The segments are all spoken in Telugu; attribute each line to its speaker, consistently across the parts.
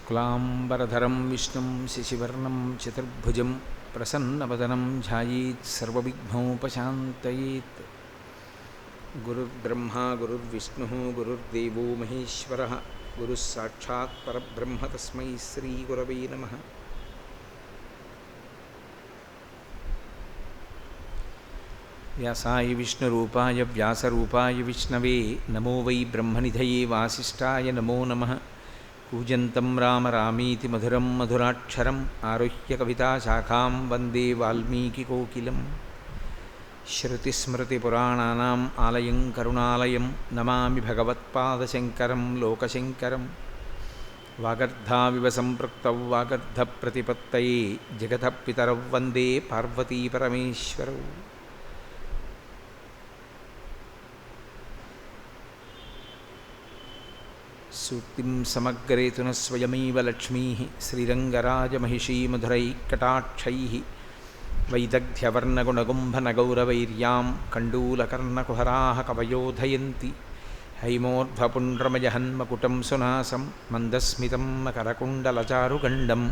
Speaker 1: शुक्लांबरधरं विष्णुं शशिवर्णं चतुर्भुजं प्रसन्नवदनं ध्यायेत् सर्वविघ्नोपशान्तयेत्। गुरुर्ब्रह्मा गुरुर्विष्णुः गुरुर्देवो महेश्वरः गुरुः साक्षात् परब्रह्म तस्मै श्रीगुरवे नमः। व्यासाय विष्णुरूपाय व्यासरूपाय विष्णवे नमो वै ब्रह्मनिधये वासिष्ठाय नमो नमः। कूजन्तं राम रामीति मधुरं मधुराक्षरम् आरुह्य कविताशाखां वन्दे वाल्मीकिकोकिलं। श्रुतिस्मृतिपुराणानाम् आलयं करुणालयं नमामि भगवत्पादशङ्करं लोकशङ्करं। वागर्धाविव सम्पृक्तौ वागर्धप्रतिपत्तये जगतः पितरौ वन्दे पार्वतीपरमेश्वरौ। सूक्तिं समग्रेतु न स्वयमेव लक्ष्मीः श्रीरङ्गराजमहिषीमधुरैकटाक्षैः वैदग्ध्यवर्णगुणगुम्भनगौरवैर्यां कण्डूलकर्णकुहराः कवयोधयन्ति। हैमोर्ध्वपुण्ड्रमजहन्मकुटं सुनासं मन्दस्मितं मकरकुण्डलचारुगण्डं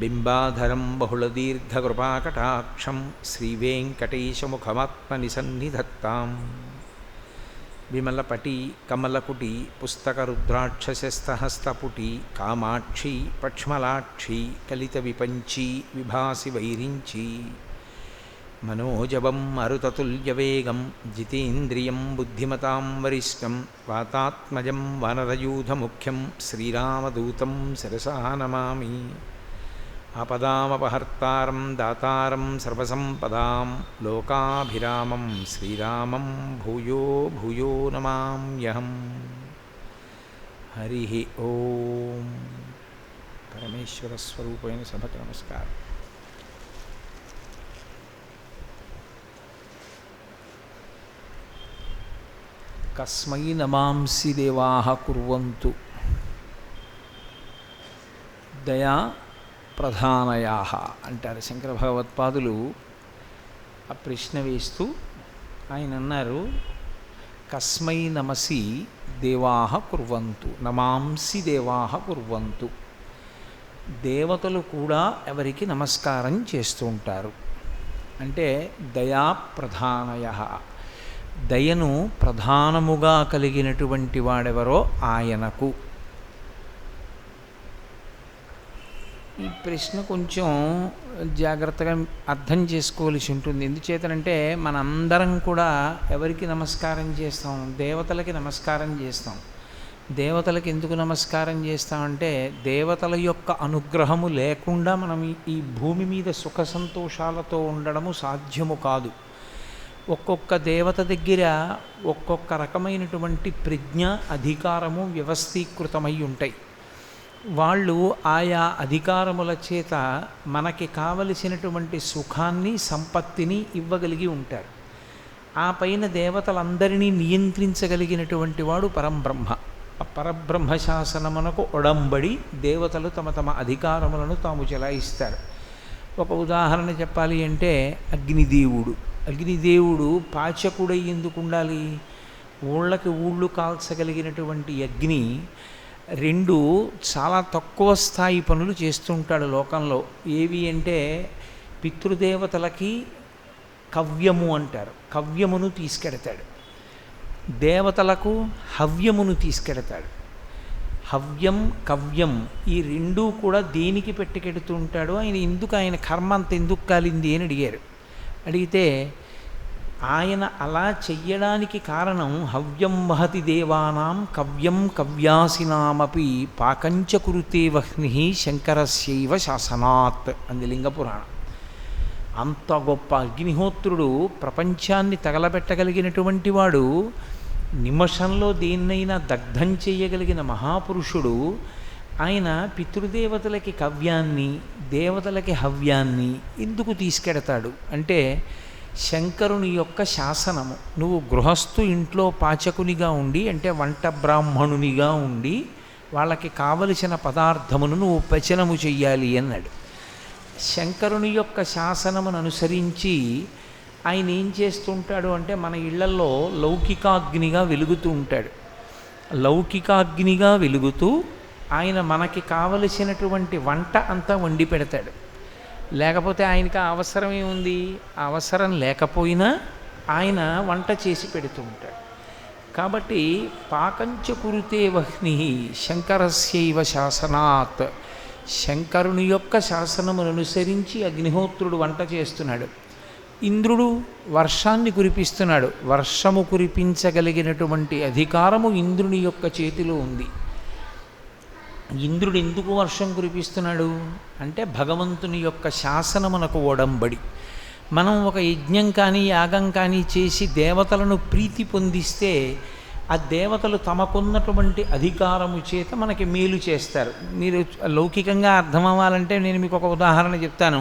Speaker 1: बिम्बाधरं बहुलदीर्घकृपाकटाक्षं श्रीवेङ्कटेशमुखमात्मनिसन्निधत्ताम्। विमलपटी कमलकुटी पुस्तकरुद्राक्षशस्तहस्तपुटी कामाक्षी पक्ष्मलाक्षी कलितविपञ्ची विभासि वैरिञ्ची। मनोजवं मरुततुल्यवेगं जितेन्द्रियं बुद्धिमतां वरिष्ठं वातात्मजं वानरयूथमुख्यं श्रीरामदूतं शिरसा नमामि। आपदामपहर्तारं दातारं सर्वसम्पदां लोकाभिरामं श्रीरामं भूयो भूयो नमाम्यहम्। हरिः ओम। परमेश्वर स्वरूपेण सभకు नमस्कार। कस्मै नमांसि देवाः कुर्वन्तु दया ప్రధానయాహ అంటారు శంకర భగవత్పాదులు. ఆ ప్రశ్న వేస్తూ ఆయన అన్నారు, కస్మై నమసి దేవాహ కుర్వంతు, నమాంసి దేవాహ కుర్వంతు. దేవతలు కూడా ఎవరికి నమస్కారం చేస్తూ ఉంటారు అంటే దయా ప్రధానయ, దయను ప్రధానముగా కలిగినటువంటి వాడెవరో ఆయనకు. ఈ ప్రశ్న కొంచెం జాగ్రత్తగా అర్థం చేసుకోవాల్సి ఉంటుంది. ఎందుచేతనంటే మనందరం కూడా ఎవరికి నమస్కారం చేస్తాం? దేవతలకి నమస్కారం చేస్తాం. దేవతలకి ఎందుకు నమస్కారం చేస్తామంటే దేవతల యొక్క అనుగ్రహము లేకుండా మనం ఈ భూమి మీద సుఖ సంతోషాలతో ఉండడము సాధ్యము కాదు. ఒక్కొక్క దేవత దగ్గర ఒక్కొక్క రకమైనటువంటి ప్రజ్ఞ అధికారము వ్యవస్థీకృతమై ఉంటాయి. వాళ్ళు ఆయా అధికారముల చేత మనకి కావలసినటువంటి సుఖాన్ని సంపత్తిని ఇవ్వగలిగి ఉంటారు. ఆ పైన దేవతలందరినీ నియంత్రించగలిగినటువంటి వాడు పరంబ్రహ్మ. ఆ పరబ్రహ్మ శాసనమునకు ఒడంబడి దేవతలు తమ తమ అధికారములను తాము చెలాయిస్తారు. ఒక ఉదాహరణ చెప్పాలి అంటే అగ్నిదేవుడు. అగ్నిదేవుడు పాచకుడై ఎందుకు ఉండాలి? ఊళ్ళకి ఊళ్ళు కాల్చగలిగినటువంటి అగ్ని రెండు చాలా తక్కువ స్థాయి పనులు చేస్తుంటాడు లోకంలో. ఏవి అంటే పితృదేవతలకి కవ్యము అంటారు, కవ్యమును తీసుకెడతాడు. దేవతలకు హవ్యమును తీసుకెడతాడు. హవ్యం కవ్యం ఈ రెండూ కూడా దేనికి పెట్టుకెడుతూ ఉంటాడు? ఆయన కర్మ అంత ఎందుకు కాలింది అని అడిగారు. అడిగితే ఆయన అలా చెయ్యడానికి కారణం హవ్యం వహతి దేవానాం కవ్యం కవ్యాసినామపి పాకంచ కురుతే వహ్ని శంకరస్యైవ శాసనాత్ అంది లింగపురాణం. అంత గొప్ప అగ్నిహోత్రుడు, ప్రపంచాన్ని తగలబెట్టగలిగినటువంటి వాడు, నిమిషంలో దేన్నైనా దగ్ధం చేయగలిగిన మహాపురుషుడు. ఆయన పితృదేవతలకి కవ్యాన్ని దేవతలకి హవ్యాన్ని ఎందుకు తీసుకెడతాడు అంటే శంకరుని యొక్క శాసనము. నువ్వు గృహస్థు ఇంట్లో పాచకునిగా ఉండి అంటే వంట బ్రాహ్మణునిగా ఉండి వాళ్ళకి కావలసిన పదార్థమును నువ్వు పచనము చెయ్యాలి అన్నాడు. శంకరుని యొక్క శాసనమును అనుసరించి ఆయన ఏం చేస్తుంటాడు అంటే మన ఇళ్లలో లౌకికాగ్నిగా వెలుగుతూ ఉంటాడు. లౌకికాగ్నిగా వెలుగుతూ ఆయన మనకి కావలసినటువంటి వంట అంతా వండి పెడతాడు. లేకపోతే ఆయనకి ఆ అవసరం ఏముంది? ఆ అవసరం లేకపోయినా ఆయన వంట చేసి పెడుతూ ఉంటాడు. కాబట్టి పాకంచ కురుతే వహ్ని శంకరస్యైవ శాసనాత్, శంకరుని యొక్క శాసనమును అనుసరించి అగ్నిహోత్రుడు వంట చేస్తున్నాడు. ఇంద్రుడు వర్షాన్ని కురిపిస్తున్నాడు. వర్షము కురిపించగలిగినటువంటి అధికారము ఇంద్రుని యొక్క చేతిలో ఉంది. ఇంద్రుడు ఎందుకు వర్షం కురిపిస్తున్నాడు అంటే భగవంతుని యొక్క శాసనమునకు ఒడంబడి. మనం ఒక యజ్ఞం కానీ యాగం కానీ చేసి దేవతలను ప్రీతి పొందిస్తే ఆ దేవతలు తమకున్నటువంటి అధికారము చేత మనకి మేలు చేస్తారు. మీరు లౌకికంగా అర్థం అవ్వాలంటే నేను మీకు ఒక ఉదాహరణ చెప్తాను.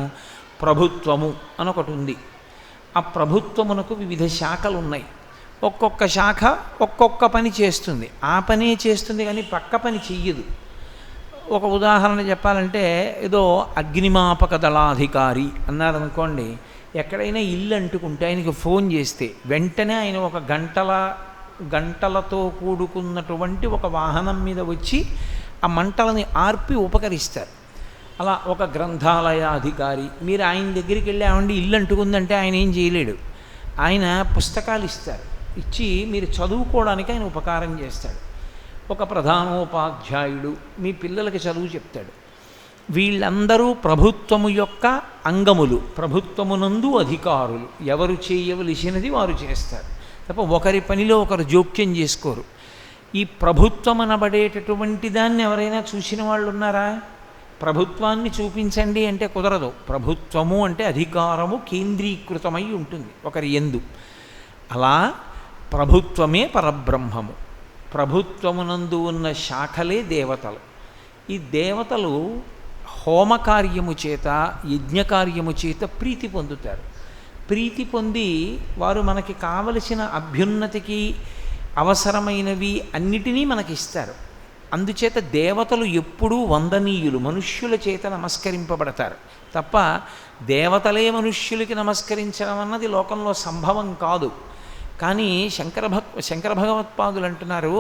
Speaker 1: ప్రభుత్వము అని ఒకటి ఉంది. ఆ ప్రభుత్వమునకు వివిధ శాఖలు ఉన్నాయి. ఒక్కొక్క శాఖ ఒక్కొక్క పని చేస్తుంది. ఆ పనే చేస్తుంది కానీ పక్క పని చెయ్యదు. ఒక ఉదాహరణ చెప్పాలంటే ఏదో అగ్నిమాపక దళాధికారి అన్నారనుకోండి, ఎక్కడైనా ఇల్లు అంటుకుంటే ఆయనకి ఫోన్ చేస్తే వెంటనే ఆయన ఒక గంటలతో కూడుకున్నటువంటి ఒక వాహనం మీద వచ్చి ఆ మంటలని ఆర్పి ఉపకరిస్తారు. అలా ఒక గ్రంథాలయ అధికారి, మీరు ఆయన దగ్గరికి వెళ్ళి ఏమండి ఇల్లు అంటుకుందంటే ఆయన ఏం చేయలేడు. ఆయన పుస్తకాలు ఇస్తారు, ఇచ్చి మీరు చదువుకోవడానికి ఆయన ఉపకారం చేస్తాడు. ఒక ప్రధానోపాధ్యాయుడు మీ పిల్లలకి చదువు చెప్తాడు. వీళ్ళందరూ ప్రభుత్వము యొక్క అంగములు, ప్రభుత్వమునందు అధికారులు. ఎవరు చేయవలసినది వారు చేస్తారు తప్ప ఒకరి పనిలో ఒకరు జోక్యం చేసుకోరు. ఈ ప్రభుత్వం అనబడేటటువంటి దాన్ని ఎవరైనా చూసిన వాళ్ళు ఉన్నారా? ప్రభుత్వాన్ని చూపించండి అంటే కుదరదు. ప్రభుత్వము అంటే అధికారము కేంద్రీకృతమై ఉంటుంది ఒకరి యందు. అలా ప్రభుత్వమే పరబ్రహ్మము. ప్రభుత్వమునందు ఉన్న శాఖలే దేవతలు. ఈ దేవతలు హోమకార్యము చేత యజ్ఞకార్యము చేత ప్రీతి పొందుతారు. ప్రీతి పొంది వారు మనకి కావలసిన అభ్యున్నతికి అవసరమైనవి అన్నిటినీ మనకిస్తారు. అందుచేత దేవతలు ఎప్పుడూ వందనీయులు, మనుష్యుల చేత నమస్కరింపబడతారు తప్ప దేవతలే మనుష్యులకి నమస్కరించడం అన్నది లోకంలో సంభవం కాదు. కానీ శంకర భగవత్పాదులు అంటున్నారు,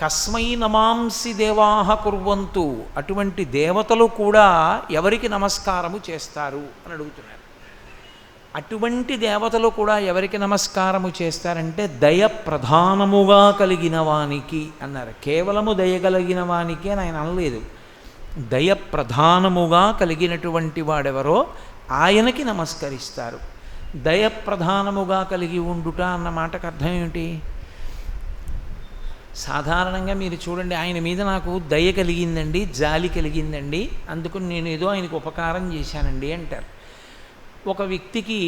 Speaker 1: కస్మై నమాంసి దేవాహ కుర్వంతు, అటువంటి దేవతలు కూడా ఎవరికి నమస్కారము చేస్తారు అని అడుగుతున్నారు. అటువంటి దేవతలు కూడా ఎవరికి నమస్కారము చేస్తారంటే దయ ప్రధానముగా కలిగిన వానికి అన్నారు. కేవలము దయగలిగిన వానికి అని ఆయన అనలేదు. దయ ప్రధానముగా కలిగినటువంటి వాడెవరో ఆయనకి నమస్కరిస్తారు. దయ ప్రధానముగా కలిగి ఉండుట అన్న మాటకు అర్థం ఏమిటి? సాధారణంగా మీరు చూడండి, ఆయన మీద నాకు దయ కలిగిందండి, జాలి కలిగిందండి, అందుకు నేను ఏదో ఆయనకు ఉపకారం చేశానండి అంటారు. ఒక వ్యక్తికి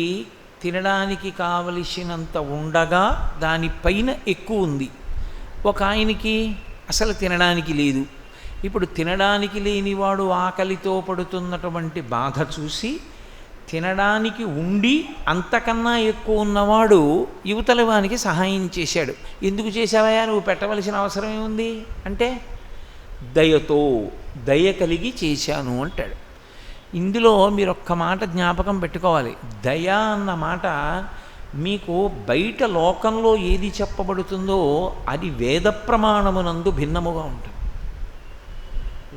Speaker 1: తినడానికి కావలసినంత ఉండగా దానిపైన ఎక్కువ ఉంది, ఒక ఆయనకి అసలు తినడానికి లేదు. ఇప్పుడు తినడానికి లేనివాడు ఆకలితో పడుతున్నటువంటి బాధ చూసి తినడానికి ఉండి అంతకన్నా ఎక్కువ ఉన్నవాడు యువతల వానికి సహాయం చేశాడు. ఎందుకు చేశావయ్యా, నువ్వు పెట్టవలసిన అవసరం ఏముంది అంటే దయతో, దయ కలిగి చేశాను అంటాడు. ఇందులో మీరు ఒక్క మాట జ్ఞాపకం పెట్టుకోవాలి. దయ అన్న మాట మీకు బయట లోకంలో ఏది చెప్పబడుతుందో అది వేద ప్రమాణమునందు భిన్నముగా ఉంటుంది.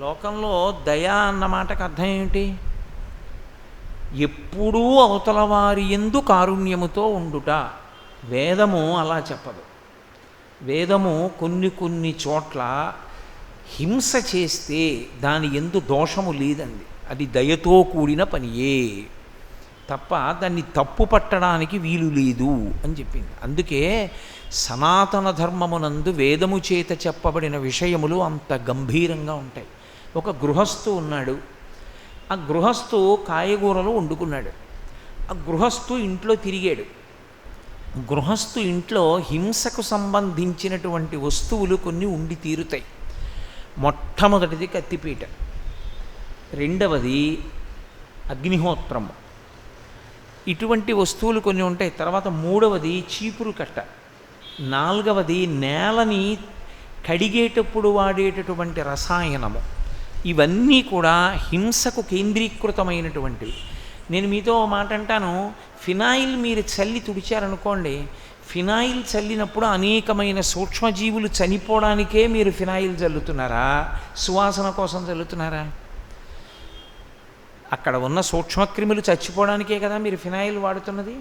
Speaker 1: లోకంలో దయ అన్న మాటకు అర్థం ఏమిటి? ఎప్పుడూ అవతల వారి యందు కారుణ్యముతో ఉండుట. వేదము అలా చెప్పదు. వేదము కొన్ని చోట్ల హింస చేస్తే దాని యందు దోషము లేదండి, అది దయతో కూడిన పనియే తప్ప దాన్ని తప్పు పట్టడానికి వీలు లేదు అని చెప్పింది. అందుకే సనాతన ధర్మమునందు వేదము చేత చెప్పబడిన విషయములు అంత గంభీరంగా ఉంటాయి. ఒక గృహస్థు ఉన్నాడు, ఆ గృహస్థు కాయగూరలు వండుకున్నాడు. ఆ గృహస్థు ఇంట్లో తిరిగాడు. గృహస్థు ఇంట్లో హింసకు సంబంధించినటువంటి వస్తువులు కొన్ని ఉండి తీరుతాయి. మొట్టమొదటిది కత్తిపీట, రెండవది అగ్నిహోత్రము, ఇటువంటి వస్తువులు కొన్ని ఉంటాయి. తర్వాత మూడవది చీపురు కట్ట, నాలుగవది నేలని కడిగేటప్పుడు వాడేటటువంటి రసాయనము. ఇవన్నీ కూడా హింసకు కేంద్రీకృతమైనటువంటివి. నేను మీతో మాట అంటాను, ఫినాయిల్ మీరు చల్లి తుడిచారనుకోండి, ఫినాయిల్ చల్లినప్పుడు అనేకమైన సూక్ష్మజీవులు చనిపోవడానికే మీరు ఫినాయిల్ చల్లుతున్నారా, సువాసన కోసం చల్లుతున్నారా? అక్కడ ఉన్న సూక్ష్మక్రిములు చచ్చిపోవడానికే కదా మీరు ఫినాయిల్ వాడుతున్నది.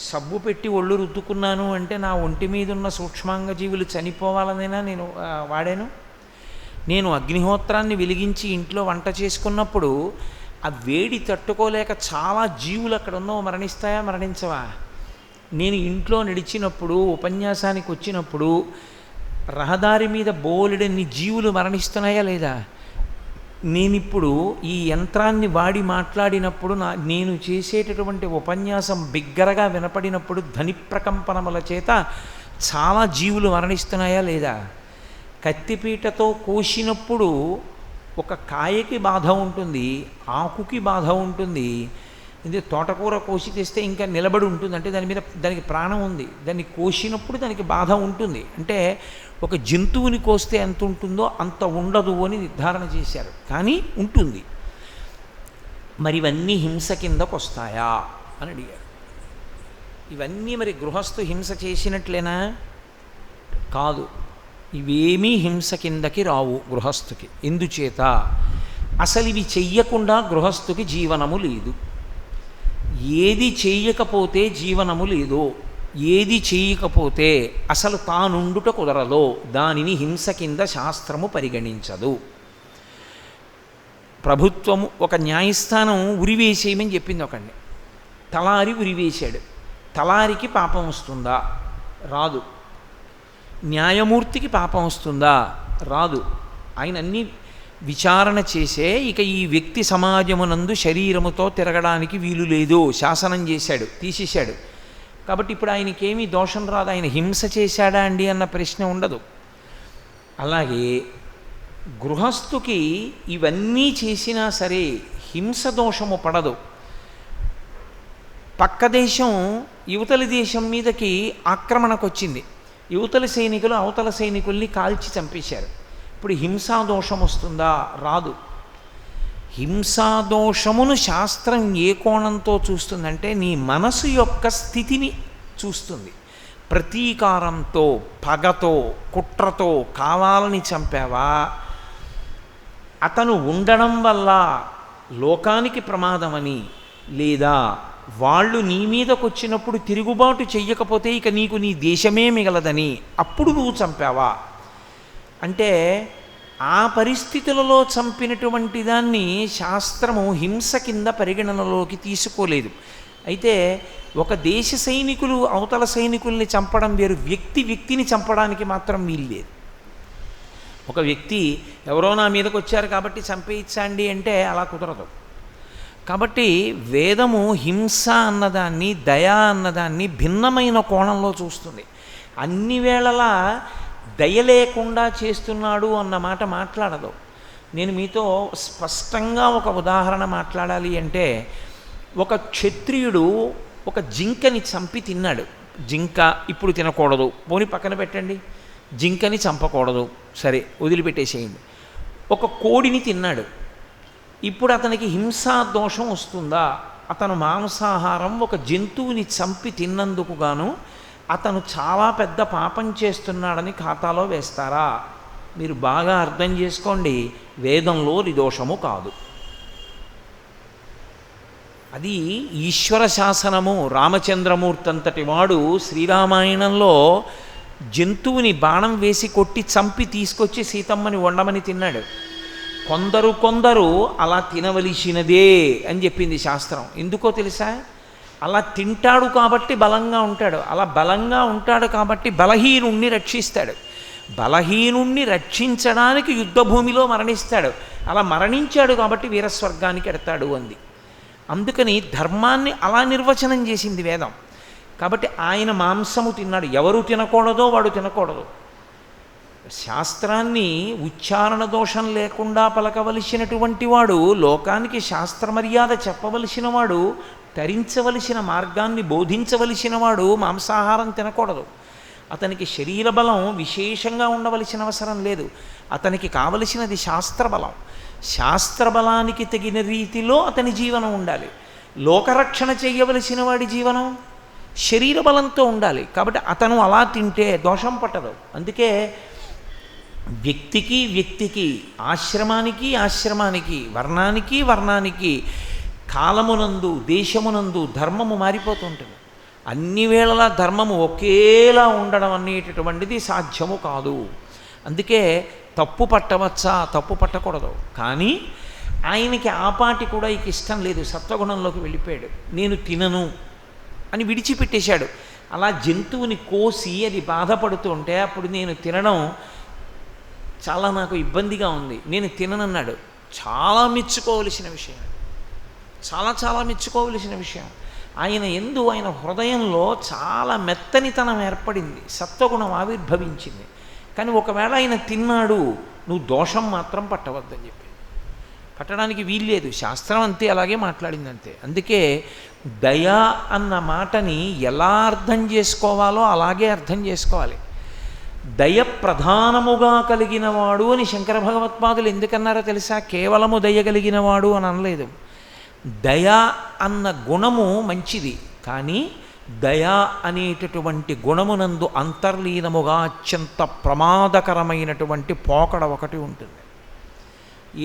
Speaker 1: సబ్బు పెట్టి ఒళ్ళు రుద్దుకున్నాను అంటే నా ఒంటి మీద ఉన్న సూక్ష్మాంగజీవులు చనిపోవాలనైనా నేను వాడాను. నేను అగ్నిహోత్రాన్ని వెలిగించి ఇంట్లో వంట చేసుకున్నప్పుడు ఆ వేడి తట్టుకోలేక చాలా జీవులు అక్కడ ఉన్నో మరణిస్తాయా, మరణించవా? నేను ఇంట్లో నడిచినప్పుడు, ఉపన్యాసానికి వచ్చినప్పుడు రహదారి మీద బోలెడన్ని జీవులు మరణిస్తున్నాయా లేదా? నేనిప్పుడు ఈ యంత్రాన్ని వాడి మాట్లాడినప్పుడు నేను చేసేటటువంటి ఉపన్యాసం బిగ్గరగా వినపడినప్పుడు ధ్వని ప్రకంపనముల చేత చాలా జీవులు మరణిస్తున్నాయా లేదా? కత్తిపీటతో కోసినప్పుడు ఒక కాయకి బాధ ఉంటుంది, ఆకుకి బాధ ఉంటుంది. ఇది తోటకూర కోసి తెస్తే ఇంకా నిలబడి ఉంటుంది, అంటే దానికి ప్రాణం ఉంది. దాన్ని కోసినప్పుడు దానికి బాధ ఉంటుంది. అంటే ఒక జంతువుని కోస్తే ఎంత ఉంటుందో అంత ఉండదు అని నిర్ధారణ చేశారు, కానీ ఉంటుంది. మరి ఇవన్నీ హింస కిందకు వస్తాయా అని అడిగారు. ఇవన్నీ మరి గృహస్థు హింస చేసినట్లేనా? కాదు, ఇవేమీ హింస కిందకి రావు గృహస్థుకి. ఎందుచేత? అసలు ఇవి చెయ్యకుండా గృహస్థుకి జీవనము లేదు. ఏది చేయకపోతే జీవనము లేదో, ఏది చేయకపోతే అసలు తానుండుట కుదరదో దానిని హింస కింద శాస్త్రము పరిగణించదు. ప్రభుత్వము ఒక న్యాయస్థానం ఉరివేసేయమని చెప్పింది ఒకడిని. తలారి ఉరివేశాడు. తలారికి పాపం వస్తుందా? రాదు. న్యాయమూర్తికి పాపం వస్తుందా? రాదు. ఆయన అన్నీ విచారణ చేసే ఇక ఈ వ్యక్తి సమాజమునందు శరీరముతో తిరగడానికి వీలు లేదు శాసనం చేశాడు, తీసేశాడు. కాబట్టి ఇప్పుడు ఆయనకేమీ దోషం రాదు. ఆయన హింస చేశాడా అండి అన్న ప్రశ్న ఉండదు. అలాగే గృహస్థుకి ఇవన్నీ చేసినా సరే హింస దోషము పడదు. పక్క దేశం యువతలి దేశం మీదకి ఆక్రమణకు వచ్చింది. యువతల సైనికులు అవతల సైనికుల్ని కాల్చి చంపేశారు. ఇప్పుడు హింసాదోషం వస్తుందా? రాదు. హింసాదోషమును శాస్త్రం ఏ కోణంతో చూస్తుందంటే నీ మనసు యొక్క స్థితిని చూస్తుంది. ప్రతీకారంతో, పగతో, కుట్రతో కావాలని చంపావా, అతను ఉండడం వల్ల లోకానికి ప్రమాదమని, లేదా వాళ్ళు నీ మీదకు వచ్చినప్పుడు తిరుగుబాటు చెయ్యకపోతే ఇక నీకు నీ దేశమే మిగలదని అప్పుడు నువ్వు చంపావా అంటే ఆ పరిస్థితులలో చంపినటువంటి దాన్ని శాస్త్రము హింస కింద పరిగణనలోకి తీసుకోలేదు. అయితే ఒక దేశ సైనికులు అవతల సైనికుల్ని చంపడం వేరు, వ్యక్తిని చంపడానికి మాత్రం వీల్లేదు. ఒక వ్యక్తి ఎవరో నా మీదకి వచ్చారు కాబట్టి చంపేయించండి అంటే అలా కుదరదు. కాబట్టి వేదము హింస అన్నదాన్ని, దయ అన్నదాన్ని భిన్నమైన కోణంలో చూస్తుంది. అన్ని వేళలా దయ లేకుండా చేస్తున్నాడు అన్న మాట మాట్లాడదు. నేను మీతో స్పష్టంగా ఒక ఉదాహరణ మాట్లాడాలి అంటే, ఒక క్షత్రియుడు ఒక జింకని చంపి తిన్నాడు. జింక ఇప్పుడు తినకూడదు, పోని పక్కన పెట్టండి, జింకని చంపకూడదు, సరే వదిలిపెట్టేసేయండి. ఒక కోడిని తిన్నాడు. ఇప్పుడు అతనికి హింసా దోషం వస్తుందా? అతను మాంసాహారం ఒక జంతువుని చంపి తిన్నందుకు గాను అతను చాలా పెద్ద పాపం చేస్తున్నాడని ఖాతాలో వేస్తారా? మీరు బాగా అర్థం చేసుకోండి, వేదంలో దోషము కాదు. అది ఈశ్వర శాసనము. రామచంద్రమూర్తి అంతటి వాడు శ్రీరామాయణంలో జంతువుని బాణం వేసి కొట్టి చంపి తీసుకొచ్చి సీతమ్మని వండమని తిన్నాడు. కొందరు అలా తినవలసినదే అని చెప్పింది శాస్త్రం. ఎందుకో తెలుసా? అలా తింటాడు కాబట్టి బలంగా ఉంటాడు, అలా బలంగా ఉంటాడు కాబట్టి బలహీనుణ్ణి రక్షిస్తాడు, బలహీనుణ్ణి రక్షించడానికి యుద్ధభూమిలో మరణిస్తాడు, అలా మరణించాడు కాబట్టి వీరస్వర్గానికి ఎడతాడు అంది. అందుకని ధర్మాన్ని అలా నిర్వచనం చేసింది వేదం. కాబట్టి ఆయన మాంసము తిన్నాడు. ఎవరు తినకూడదో వాడు తినకూడదు. శాస్త్రాన్ని ఉచ్చారణ దోషం లేకుండా పలకవలసినటువంటి వాడు, లోకానికి శాస్త్ర మర్యాద చెప్పవలసిన వాడు, తరించవలసిన మార్గాన్ని బోధించవలసిన వాడు మాంసాహారం తినకూడదు. అతనికి శరీర బలం విశేషంగా ఉండవలసిన అవసరం లేదు. అతనికి కావలసినది శాస్త్రబలం. శాస్త్రబలానికి తగిన రీతిలో అతని జీవనం ఉండాలి. లోకరక్షణ చేయవలసిన వాడి జీవనం శరీర బలంతో ఉండాలి. కాబట్టి అతను అలా తింటే దోషం పట్టదు. అందుకే వ్యక్తికి వ్యక్తికి, ఆశ్రమానికి ఆశ్రమానికి, వర్ణానికి వర్ణానికి, కాలమునందు దేశమునందు ధర్మము మారిపోతూ ఉంటుంది. అన్ని వేళలా ధర్మము ఒకేలా ఉండడం అనేటటువంటిది సాధ్యము కాదు. అందుకే తప్పు పట్టవచ్చా, తప్పు పట్టకూడదు. కానీ ఆయనకి ఆపాటి కూడా ఇక ఇష్టం లేదు, సత్వగుణంలోకి వెళ్ళిపోయాడు. నేను తినను అని విడిచిపెట్టేశాడు. అలా జంతువుని కోసి అది బాధపడుతుంటే అప్పుడు నేను తినడం చాలా నాకు ఇబ్బందిగా ఉంది, నేను తిననన్నాడు. చాలా మెచ్చుకోవలసిన విషయం, చాలా చాలా మెచ్చుకోవలసిన విషయం. ఆయన యందు, ఆయన హృదయంలో చాలా మెత్తనితనం ఏర్పడింది, సత్వగుణం ఆవిర్భవించింది. కానీ ఒకవేళ ఆయన తిన్నాడు, నువ్వు దోషం మాత్రం పట్టవద్దని చెప్పి, పట్టడానికి వీల్లేదు. శాస్త్రం అంతే అలాగే మాట్లాడింది అంతే. అందుకే దయ అన్న మాటని ఎలా అర్థం చేసుకోవాలో అలాగే అర్థం చేసుకోవాలి. దయ ప్రధానముగా కలిగినవాడు అని శంకర భగవత్పాదులు ఎందుకన్నారో తెలుసా? కేవలము దయ కలిగినవాడు అని అనలేదు. దయ అన్న గుణము మంచిది, కానీ దయ అనేటటువంటి గుణమునందు అంతర్లీనముగా అత్యంత ప్రమాదకరమైనటువంటి పోకడ ఒకటి ఉంటుంది.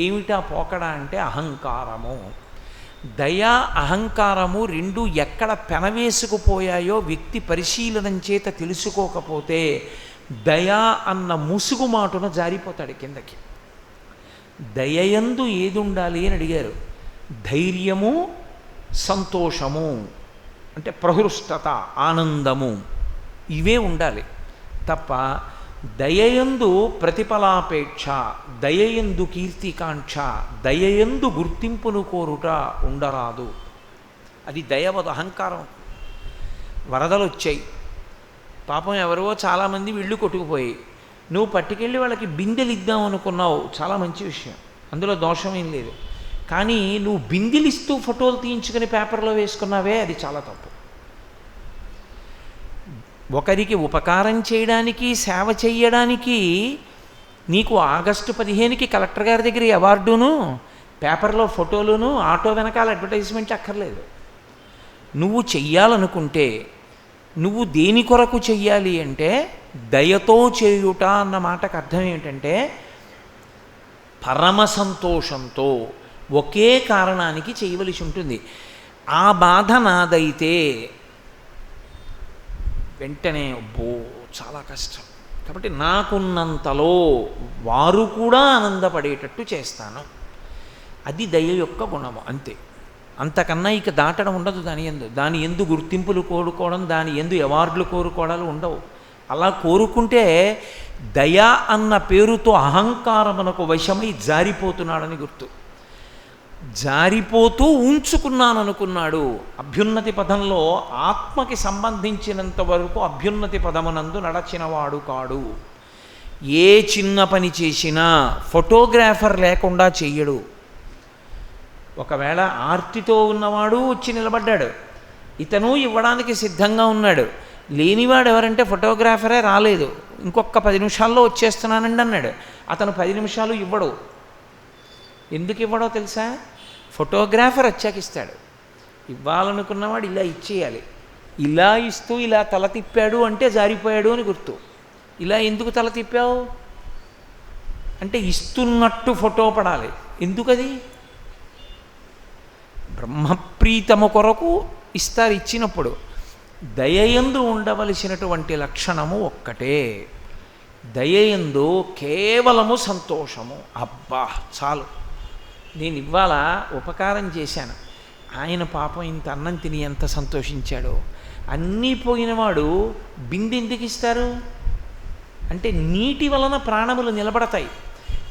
Speaker 1: ఏమిటా పోకడ అంటే అహంకారము. దయ అహంకారము రెండు ఎక్కడ పెనవేసుకుపోయాయో వ్యక్తి పరిశీలనం చేత తెలుసుకోకపోతే దయ అన్న ముసుగు మాటున జారిపోతాడు కిందకి. దయయందు ఏది ఉండాలి అని అడిగారు. ధైర్యము, సంతోషము, అంటే ప్రహృష్టత, ఆనందము, ఇవే ఉండాలి తప్ప దయయందు ప్రతిఫలాపేక్ష, దయయందు కీర్తికాంక్ష, దయయందు గుర్తింపును కోరుట ఉండరాదు. అది దయవదు, అహంకారం. వరదలు వచ్చాయి, పాపం ఎవరో చాలామంది ఇళ్ళు కొట్టుకుపోయి, నువ్వు పట్టుకెళ్ళి వాళ్ళకి బిందెలు ఇద్దాం అనుకున్నావు, చాలా మంచి విషయం, అందులో దోషం ఏం లేదు. కానీ నువ్వు బిందెలు ఇస్తూ ఫోటోలు తీయించుకుని పేపర్లో వేసుకున్నావే, అది చాలా తప్పు. ఒకరికి ఉపకారం చేయడానికి, సేవ చేయడానికి నీకు ఆగస్టు 15కి కలెక్టర్ గారి దగ్గర అవార్డును, పేపర్లో ఫోటోలును, ఆటో వెనకాల అడ్వర్టైజ్మెంట్ అక్కర్లేదు. నువ్వు చెయ్యాలనుకుంటే నువ్వు దేని కొరకు చెయ్యాలి అంటే దయతో చేయుట అన్న మాటకు అర్థం ఏమిటంటే పరమ సంతోషంతో ఒకే కారణానికి చేయవలసి ఉంటుంది. ఆ బాధ నాదైతే వెంటనే అబ్బో చాలా కష్టం, కాబట్టి నాకున్నంతలో వారు కూడా ఆనందపడేటట్టు చేస్తాను. అది దయ యొక్క గుణము, అంతే. అంతకన్నా ఇక దాటడం ఉండదు దాని ఎందు గుర్తింపులు కోరుకోవడం, దాని ఎందు అవార్డులు కోరుకోవడాలు ఉండవు. అలా కోరుకుంటే దయ అన్న పేరుతో అహంకారమునకు వశమై జారిపోతున్నాడని గుర్తు. జారిపోతూ ఉంచుకున్నాను అనుకున్నాడు. అభ్యున్నతి పదంలో ఆత్మకి సంబంధించినంత వరకు అభ్యున్నతి పదమునందు నడచినవాడు కాడు. ఏ చిన్న పని చేసినా ఫోటోగ్రాఫర్ లేకుండా చెయ్యడు. ఒకవేళ ఆర్తితో ఉన్నవాడు వచ్చి నిలబడ్డాడు, ఇతను ఇవ్వడానికి సిద్ధంగా ఉన్నాడు. లేనివాడు ఎవరంటే ఫోటోగ్రాఫరే రాలేదు, ఇంకొక 10 నిమిషాల్లో వచ్చేస్తున్నానండి అన్నాడు. అతను 10 నిమిషాలు ఇవ్వడు. ఎందుకు ఇవ్వడో తెలుసా? ఫోటోగ్రాఫర్ వచ్చాక ఇస్తాడు. ఇవ్వాలనుకున్నవాడు ఇలా ఇచ్చేయాలి. ఇలా ఇస్తూ ఇలా తల తిప్పాడు అంటే జారిపోయాడు అని గుర్తు. ఇలా ఎందుకు తల తిప్పావు అంటే ఇస్తున్నట్టు ఫోటో పడాలి. ఎందుకది? బ్రహ్మప్రీతము కొరకు ఇస్తారు ఇచ్చినప్పుడు. దయయందు ఉండవలసినటువంటి లక్షణము ఒక్కటే, దయయందు కేవలము సంతోషము. అబ్బా చాలు, నేను ఇవాళ ఉపకారం చేశాను, ఆయన పాపం ఇంత అన్నం తిని ఎంత సంతోషించాడో. అన్నీ పోయినవాడు బిందెందుకు ఇస్తారు అంటే నీటి వలన ప్రాణములు నిలబడతాయి.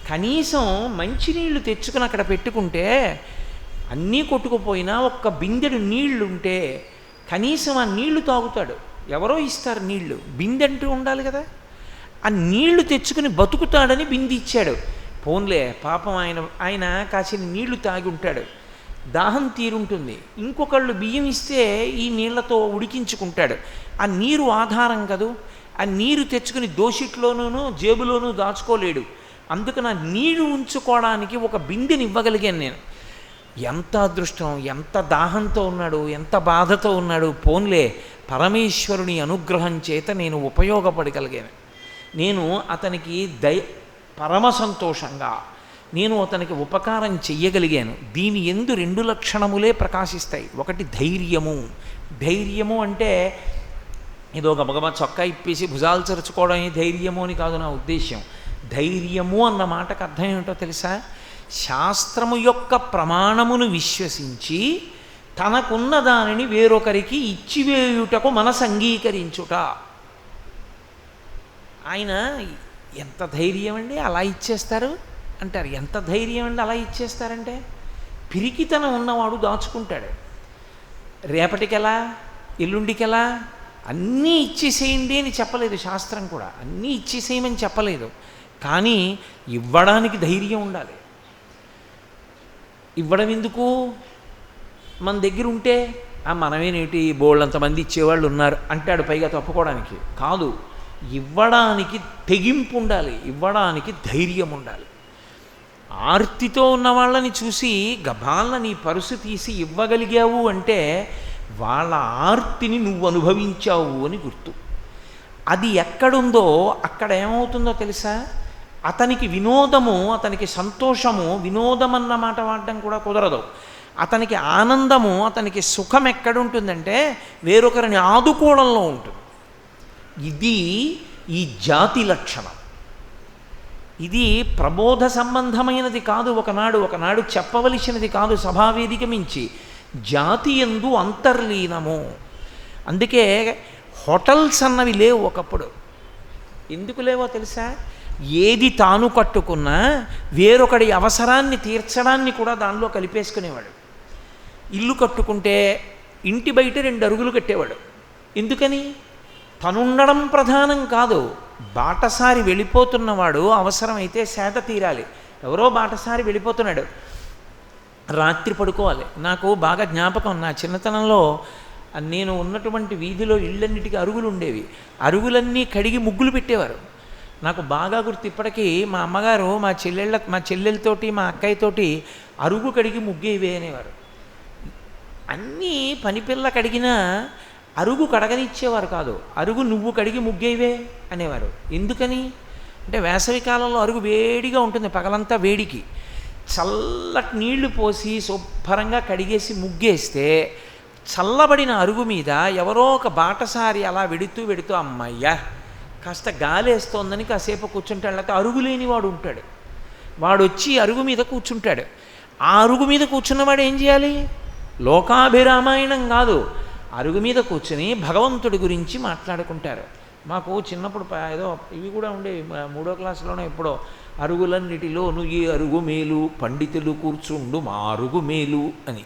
Speaker 1: కనీసం మంచినీళ్ళు తెచ్చుకుని అక్కడ పెట్టుకుంటే అన్నీ కొట్టుకుపోయినా ఒక్క బిందెడు నీళ్లుంటే కనీసం ఆ నీళ్లు తాగుతాడు. ఎవరో ఇస్తారు నీళ్లు, బిందె అంటూ ఉండాలి కదా. ఆ నీళ్లు తెచ్చుకుని బతుకుతాడని బిందె ఇచ్చాడు. పోన్లే పాపం ఆయన కాసిన నీళ్లు తాగి ఉంటాడు, దాహం తీరుంటుంది. ఇంకొకళ్ళు బియ్యం ఇస్తే ఈ నీళ్లతో ఉడికించుకుంటాడు. ఆ నీరు ఆధారం కదూ. ఆ నీరు తెచ్చుకుని దోషిట్లోనూ జేబులోనూ దాచుకోలేడు. అందుకని ఆ నీరు ఉంచుకోవడానికి ఒక బిందెని ఇవ్వగలిగాను నేను. ఎంత అదృష్టం, ఎంత దాహంతో ఉన్నాడు, ఎంత బాధతో ఉన్నాడు. పోన్లే పరమేశ్వరుని అనుగ్రహం చేత నేను ఉపయోగపడగలిగాను. నేను అతనికి పరమ సంతోషంగా నేను అతనికి ఉపకారం చెయ్యగలిగాను. దీని ఎందు 2 లక్షణములే ప్రకాశిస్తాయి. ఒకటి ధైర్యము. ధైర్యము అంటే ఏదో గబగబా చొక్కా ఇప్పేసి భుజాలు చరుచుకోవడం ధైర్యము అని కాదు నా ఉద్దేశ్యం. ధైర్యము అన్న మాటకు అర్థం ఏమిటో తెలుసా? శాస్త్రము యొక్క ప్రమాణమును విశ్వసించి తనకున్న దానిని వేరొకరికి ఇచ్చివేయుటకు మనసు అంగీకరించుట. ఆయన ఎంత ధైర్యం అండి అలా ఇచ్చేస్తారు అంటారు. ఎంత ధైర్యం అండి అలా ఇచ్చేస్తారంటే, పిరికితనం ఉన్నవాడు దాచుకుంటాడు. రేపటికెలా ఎల్లుండికెలా అన్నీ ఇచ్చేసేయండి అని చెప్పలేదు శాస్త్రం కూడా. అన్నీ ఇచ్చేసేయమని చెప్పలేదు. కానీ ఇవ్వడానికి ధైర్యం ఉండాలి. ఇవ్వడం ఎందుకు? మన దగ్గర ఉంటే మనమేనేటి బోళ్ళంతమంది ఇచ్చేవాళ్ళు ఉన్నారు అంటాడు పైగా తప్పుకోవడానికి కాదు. ఇవ్వడానికి తెగింపు ఉండాలి, ఇవ్వడానికి ధైర్యం ఉండాలి. ఆర్తితో ఉన్న వాళ్ళని చూసి గబాల్న నీ పరుసు తీసి ఇవ్వగలిగావు అంటే వాళ్ళ ఆర్తిని నువ్వు అనుభవించావు అని గుర్తు. అది ఎక్కడుందో అక్కడ ఏమవుతుందో తెలుసా? అతనికి వినోదము, అతనికి సంతోషము, వినోదం అన్న మాట వాడడం కూడా కుదరదు. అతనికి ఆనందము, అతనికి సుఖం ఎక్కడుంటుందంటే వేరొకరిని ఆదుకోవడంలో ఉంటుంది. ఇది ఈ జాతి లక్షణం. ఇది ప్రబోధ సంబంధమైనది కాదు. ఒకనాడు చెప్పవలసినది కాదు. సభావేదిక మించి జాతి యందు అంతర్లీనము. అందుకే హోటల్స్ అన్నవి లేవు ఒకప్పుడు. ఎందుకు లేవో తెలుసా? ఏది తాను కట్టుకున్నా వేరొకడి అవసరాన్ని తీర్చడాన్ని కూడా దానిలో కలిపేసుకునేవాడు. ఇల్లు కట్టుకుంటే ఇంటి బయట 2 అరుగులు కట్టేవాడు. ఎందుకని? తనుండడం ప్రధానం కాదు. బాటసారి వెళ్ళిపోతున్నవాడు అవసరమైతే సేద తీరాలి. ఎవరో బాటసారి వెళ్ళిపోతున్నాడు, రాత్రి పడుకోవాలి. నాకు బాగా జ్ఞాపకం, నా చిన్నతనంలో నేను ఉన్నటువంటి వీధిలో ఇళ్ళన్నిటికీ అరుగులు ఉండేవి. అరుగులన్నీ కడిగి ముగ్గులు పెట్టేవారు. నాకు బాగా గుర్తు ఇప్పటికీ. మా అమ్మగారు మా చెల్లెలతోటి మా అక్కయ్యతోటి అరుగు కడిగి ముగ్గేవే అనేవారు. అన్నీ పనిపిల్ల కడిగినా అరుగు కడగనిచ్చేవారు కాదు. అరుగు నువ్వు కడిగి ముగ్గేవే అనేవారు. ఎందుకని అంటే వేసవికాలంలో అరుగు వేడిగా ఉంటుంది, పగలంతా వేడికి. చల్లటి నీళ్లు పోసి శుభ్రంగా కడిగేసి ముగ్గేస్తే చల్లబడిన అరుగు మీద ఎవరో ఒక బాటసారి అలా వెడుతూ అమ్మయ్యా కాస్త గాలేస్తోందని కాసేపు కూర్చుంటాడు. లేకపోతే అరుగు లేనివాడు ఉంటాడు, వాడు వచ్చి అరుగు మీద కూర్చుంటాడు. ఆ అరుగు మీద కూర్చున్నవాడు ఏం చేయాలి? లోకాభిరామాయణం కాదు, అరుగు మీద కూర్చుని భగవంతుడి గురించి మాట్లాడుకుంటారు. మాకు చిన్నప్పుడు ఏదో ఇవి కూడా ఉండేవి, 3వ క్లాసులోనే ఎప్పుడో, అరుగులన్నిటిలోను ఈ అరుగు మేలు, పండితులు కూర్చుండు మా అరుగు మేలు అని.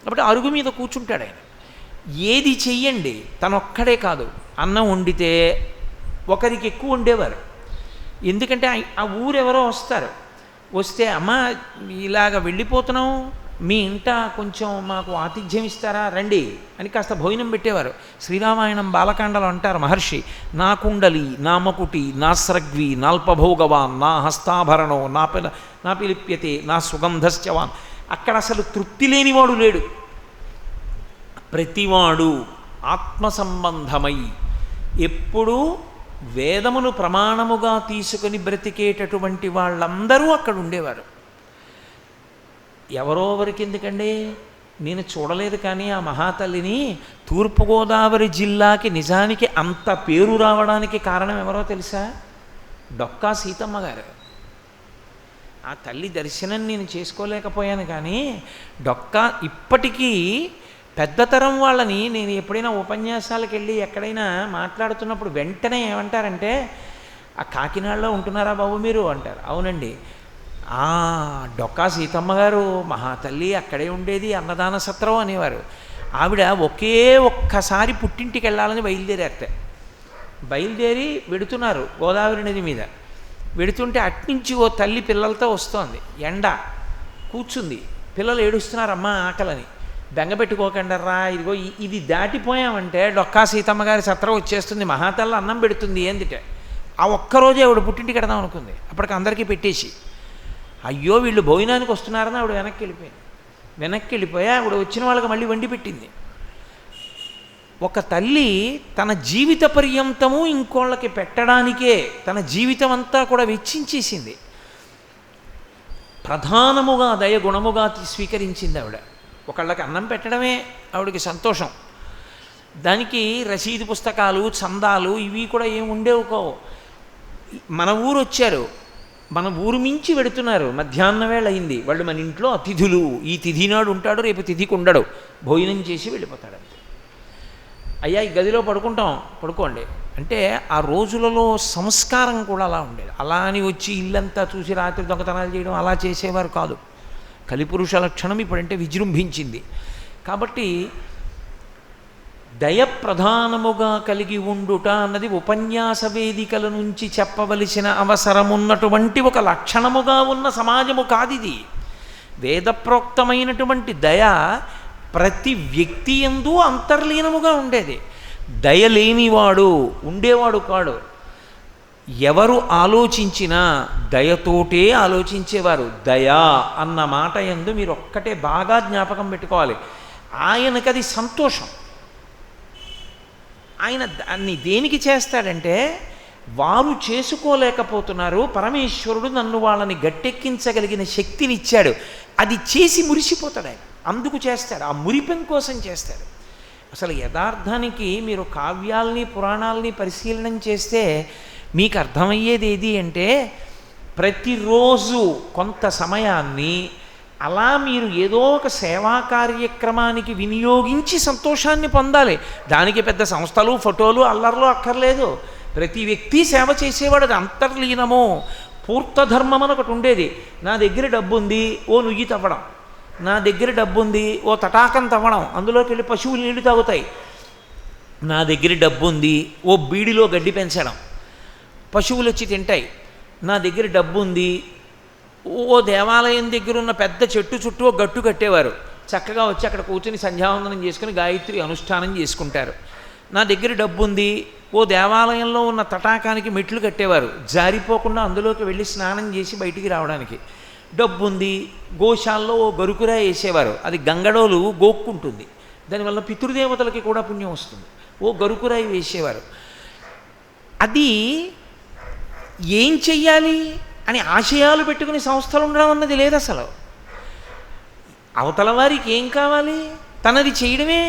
Speaker 1: కాబట్టి అరుగు మీద కూర్చుంటాడు ఆయన. ఏది చెయ్యండి, తనొక్కడే కాదు. అన్నం వండితే ఒకరికి ఎక్కువ వండేవారు. ఎందుకంటే ఆ ఊరెవరో వస్తే అమ్మ ఇలాగ వెళ్ళిపోతున్నాం, మీ ఇంట కొంచెం మాకు ఆతిథ్యం ఇస్తారా రండి అని కాస్త భోజనం పెట్టేవారు. శ్రీరామాయణం బాలకాండలో అంటారు మహర్షి, నా కుండలి నా మకుటి నా స్రగ్వి నాల్పభోగవాన్ నా హస్తాభరణో నా పిలిప్యతే నా సుగంధశ్చవాన్. అక్కడ అసలు తృప్తి లేనివాడు లేడు. ప్రతివాడు ఆత్మ సంబంధమై ఎప్పుడూ వేదమును ప్రమాణముగా తీసుకొని బ్రతికేటటువంటి వాళ్ళందరూ అక్కడ ఉండేవారు. ఎవరో వరకు ఎందుకండి, నేను చూడలేదు కానీ ఆ మహాతల్లిని. తూర్పుగోదావరి జిల్లాకి నిజానికి అంత పేరు రావడానికి కారణం ఎవరో తెలుసా? డొక్కా సీతమ్మ గారు. ఆ తల్లి దర్శనం నేను చేసుకోలేకపోయాను కానీ డొక్కా ఇప్పటికీ పెద్దతరం వాళ్ళని నేను ఎప్పుడైనా ఉపన్యాసాలకు వెళ్ళి ఎక్కడైనా మాట్లాడుతున్నప్పుడు వెంటనే ఏమంటారంటే, ఆ కాకినాడలో ఉంటున్నారా బాబు మీరు అంటారు. అవునండి. డొక్కా సీతమ్మ గారు మహాతల్లి అక్కడే ఉండేది, అన్నదాన సత్రం అనేవారు. ఆవిడ ఒక్కసారి పుట్టింటికి వెళ్ళాలని బయలుదేరి వెడుతున్నారు గోదావరి నది మీద. వెడుతుంటే అట్నుంచి ఓ తల్లి పిల్లలతో వస్తోంది. ఎండ కూర్చుంది, పిల్లలు ఏడుస్తున్నారమ్మా ఆకలని. బెంగపెట్టుకోకండర్రా, ఇదిగో ఇది దాటిపోయామంటే డొక్కా సీతమ్మ గారి సత్రం వచ్చేస్తుంది, మహాతల్లి అన్నం పెడుతుంది ఏందిటే. ఆ ఒక్కరోజే ఆవిడ పుట్టింటికి వెడదాం అనుకుంది. అప్పటికి అందరికీ పెట్టేసి, అయ్యో వీళ్ళు భోజనానికి వస్తున్నారని ఆవిడ వెనక్కి వెళ్ళిపోయి ఆవిడ వచ్చిన వాళ్ళకి మళ్ళీ వండి పెట్టింది. ఒక తల్లి తన జీవిత పర్యంతము ఇంకోళ్ళకి పెట్టడానికే తన జీవితం అంతా కూడా వెచ్చించేసింది. ప్రధానముగా దయగుణముగా స్వీకరించింది ఆవిడ. ఒకళ్ళకి అన్నం పెట్టడమే ఆవిడకి సంతోషం. దానికి రసీదు పుస్తకాలు, చందాలు ఇవి కూడా ఏమి ఉండేవి కావు. మన ఊరు వచ్చారు, మన ఊరు మించి వెడుతున్నారు, మధ్యాహ్నం వేళ అయింది, వాళ్ళు మన ఇంట్లో అతిథులు, ఈ తిథి నాడు ఉంటాడు, రేపు తిథికి ఉండడు, భోజనం చేసి వెళ్ళిపోతాడు అంతే. అయ్యా ఈ గదిలో పడుకుంటాం, పడుకోండి అంటే ఆ రోజులలో సంస్కారం కూడా అలా ఉండేది. అలా అని వచ్చి ఇల్లంతా చూసి రాత్రి దొంగతనాలు చేయడం అలా చేసేవారు కాదు. కలిపురుష లక్షణం ఇప్పుడంటే విజృంభించింది. కాబట్టి దయ ప్రధానముగా కలిగి ఉండుట అన్నది ఉపన్యాస వేదికల నుంచి చెప్పవలసిన అవసరమున్నటువంటి ఒక లక్షణముగా ఉన్న సమాజము కాదిది. వేదప్రోక్తమైనటువంటి దయ ప్రతి వ్యక్తి యందు అంతర్లీనముగా ఉండేది. దయ లేనివాడు ఉండేవాడు కాడు. ఎవరు ఆలోచించినా దయతోటే ఆలోచించేవారు. దయా అన్న మాట యందు మీరు ఒక్కటే బాగా జ్ఞాపకం పెట్టుకోవాలి. ఆయనకది సంతోషం. ఆయన దాన్ని దేనికి చేస్తాడంటే, వారు చేసుకోలేకపోతున్నారు, పరమేశ్వరుడు నన్ను వాళ్ళని గట్టెక్కించగలిగిన శక్తినిచ్చాడు, అది చేసి మురిసిపోతాడు ఆయన. అందుకు చేస్తాడు, ఆ మురిపెం కోసం చేస్తాడు. అసలు యథార్థానికి మీరు కావ్యాల్ని పురాణాలని పరిశీలనం చేస్తే మీకు అర్థమయ్యేది ఏది అంటే, ప్రతిరోజు కొంత సమయాన్ని అలా మీరు ఏదో ఒక సేవా కార్యక్రమానికి వినియోగించి సంతోషాన్ని పొందాలి. దానికి పెద్ద సంస్థలు, ఫోటోలు, అల్లర్లు అక్కర్లేదు. ప్రతి వ్యక్తి సేవ చేసేవాడు. అది అంతర్లీనము. పూర్తధర్మం అని ఒకటి ఉండేది. నా దగ్గర డబ్బు ఉంది, ఓ నుయ్యి తవ్వడం. నా దగ్గర డబ్బు ఉంది, ఓ తటాకం తవ్వడం, అందులోకి వెళ్ళి పశువులు నీళ్లు తాగుతాయి. నా దగ్గర డబ్బు ఉంది, ఓ బీడిలో గడ్డి పెంచడం, పశువులు వచ్చి తింటాయి. నా దగ్గర డబ్బు ఉంది, ఓ దేవాలయం దగ్గర ఉన్న పెద్ద చెట్టు చుట్టూ ఓ గట్టు కట్టేవారు, చక్కగా వచ్చి అక్కడ కూర్చొని సంధ్యావందనం చేసుకుని గాయత్రి అనుష్ఠానం చేసుకుంటారు. నా దగ్గర డబ్బు ఉంది, ఓ దేవాలయంలో ఉన్న తటాకానికి మెట్లు కట్టేవారు, జారిపోకుండా అందులోకి వెళ్ళి స్నానం చేసి బయటికి రావడానికి. డబ్బు ఉంది, గోశాల్లో ఓ గరుకురా వేసేవారు, అది గంగడోలు గోక్కుంటుంది, దానివల్ల పితృదేవతలకి కూడా పుణ్యం వస్తుంది. ఓ గరుకురాయి వేసేవారు. అది ఏం చెయ్యాలి అని ఆశయాలు పెట్టుకుని సంస్థలు ఉండడం అన్నది లేదు అసలు. అవతల వారికి ఏం కావాలి, తనది చేయడమే.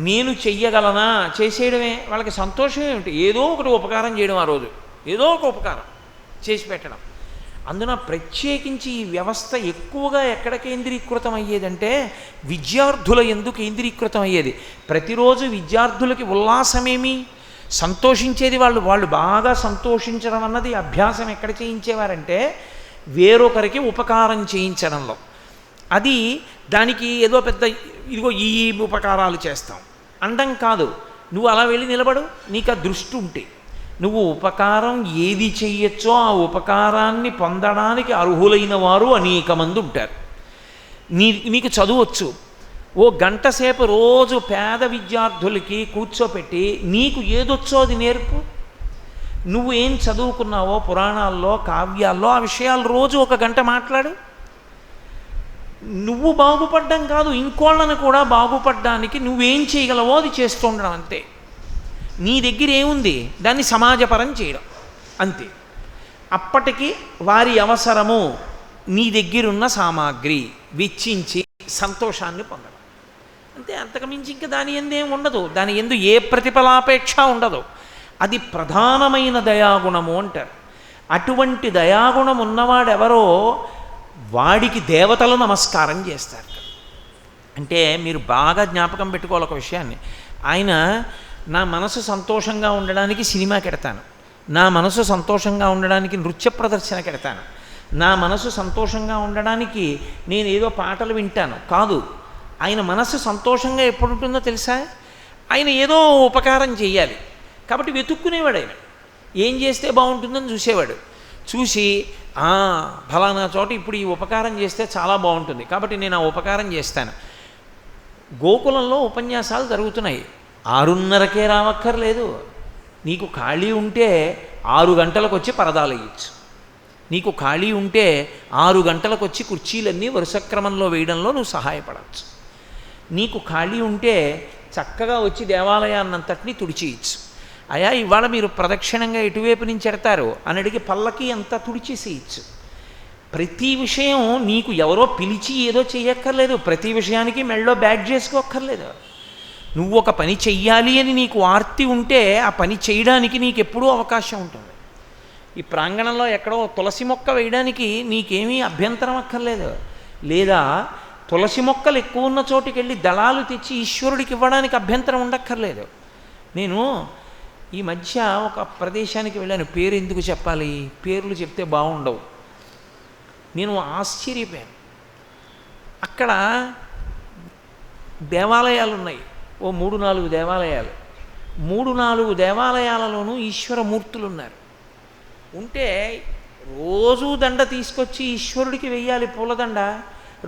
Speaker 1: నేను చెయ్యగలనా, చేసేయడమే. వాళ్ళకి సంతోషం ఏమిటి, ఏదో ఒకటి ఉపకారం చేయడం, ఆ రోజు ఏదో ఒక ఉపకారం చేసి పెట్టడం. అందున ప్రత్యేకించి ఈ వ్యవస్థ ఎక్కువగా ఎక్కడ కేంద్రీకృతం అయ్యేదంటే విద్యార్థుల యందు కేంద్రీకృతం అయ్యేది. ప్రతిరోజు విద్యార్థులకి ఉల్లాసమేమి, సంతోషించేది వాళ్ళు బాగా సంతోషించడం అన్నది అభ్యాసం ఎక్కడ చేయించేవారంటే వేరొకరికి ఉపకారం చేయించడంలో. అది దానికి ఏదో పెద్ద ఇదిగో ఈ ఉపకారాలు చేస్తాం అండం కాదు. నువ్వు అలా వెళ్ళి నిలబడు, నీకు ఆ దృష్టి ఉంటే నువ్వు ఉపకారం ఏది చెయ్యొచ్చో ఆ ఉపకారాన్ని పొందడానికి అర్హులైన వారు అనేక మంది ఉంటారు. నీకు చదువచ్చు, ఓ గంట సేపు రోజు పేద విద్యార్థులకి కూర్చోపెట్టి నీకు ఏదొచ్చో అది నేర్పు. నువ్వు ఏం చదువుకున్నావో పురాణాల్లో, కావ్యాల్లో ఆ విషయాలు రోజు ఒక గంట మాట్లాడు. నువ్వు బాగుపడ్డం కాదు, ఇంకోళ్ళను కూడా బాగుపడ్డానికి నువ్వేం చేయగలవో అది చేస్తూ ఉండడం అంతే. నీ దగ్గర ఏముంది దాన్ని సమాజపరం చేయడం అంతే. అప్పటికి వారి అవసరము నీ దగ్గరున్న సామాగ్రి వెచ్చించి సంతోషాన్ని పొందడం అంతే. అంతకుమించి ఇంకా దాని ఎందేం ఉండదు, దాని ఎందు ఏ ప్రతిఫలాపేక్ష ఉండదు. అది ప్రధానమైన దయాగుణము అంటారు. అటువంటి దయాగుణం ఉన్నవాడెవరో వాడికి దేవతలు నమస్కారం చేస్తారు. అంటే మీరు బాగా జ్ఞాపకం పెట్టుకోవాలి ఒక విషయాన్ని. ఆయన నా మనసు సంతోషంగా ఉండడానికి సినిమాకి ఎడతాను, నా మనసు సంతోషంగా ఉండడానికి నృత్య ప్రదర్శనకి ఎడతాను, నా మనసు సంతోషంగా ఉండడానికి నేను ఏదో పాటలు వింటాను కాదు. ఆయన మనసు సంతోషంగా ఎప్పుడు ఉంటుందో తెలుసా, ఆయన ఏదో ఉపకారం చేయాలి కాబట్టి వెతుక్కునేవాడు. ఆయన ఏం చేస్తే బాగుంటుందని చూసేవాడు. చూసి ఫలానా చోట ఇప్పుడు ఈ ఉపకారం చేస్తే చాలా బాగుంటుంది కాబట్టి నేను ఆ ఉపకారం చేస్తాను. గోకులంలో ఉపన్యాసాలు జరుగుతున్నాయి, 6:30కే రావక్కర్లేదు. నీకు ఖాళీ ఉంటే 6 గంటలకు వచ్చి పరదాలు వేయచ్చు. నీకు ఖాళీ ఉంటే 6 గంటలకు వచ్చి కుర్చీలన్నీ వరుస క్రమంలో వేయడంలో నువ్వు సహాయపడవచ్చు. నీకు ఖాళీ ఉంటే చక్కగా వచ్చి దేవాలయాన్నంతటినీ తుడిచేయచ్చు. అయా ఇవాళ మీరు ప్రదక్షిణంగా ఎటువైపు నుంచి ఎడతారు అని అడిగి పల్లకి అంతా తుడిచేసేయచ్చు. ప్రతి విషయం నీకు ఎవరో పిలిచి ఏదో చేయక్కర్లేదు, ప్రతి విషయానికి మెళ్ళో బ్యాగ్ చేసుకోక్కర్లేదు. నువ్వు ఒక పని చెయ్యాలి అని నీకు ఆర్తి ఉంటే ఆ పని చేయడానికి నీకు ఎప్పుడూ అవకాశం ఉంటుంది. ఈ ప్రాంగణంలో ఎక్కడో తులసి మొక్క వేయడానికి నీకేమీ అభ్యంతరం అక్కర్లేదు. లేదా తులసి మొక్కలు ఎక్కువ ఉన్న చోటుకి వెళ్ళి దళాలు తెచ్చి ఈశ్వరుడికి ఇవ్వడానికి అభ్యంతరం ఉండక్కర్లేదు. నేను ఈ మధ్య ఒక ప్రదేశానికి వెళ్ళాను, పేరు ఎందుకు చెప్పాలి, పేర్లు చెప్తే బాగుండవు. నేను ఆశ్చర్యపోయాను. అక్కడ దేవాలయాలు ఉన్నాయి, ఓ 3-4 దేవాలయాలు. 3-4 దేవాలయాలలోనూ ఈశ్వరమూర్తులు ఉన్నారు. ఉంటే రోజూ దండ తీసుకొచ్చి ఈశ్వరుడికి వెయ్యాలి పూలదండ.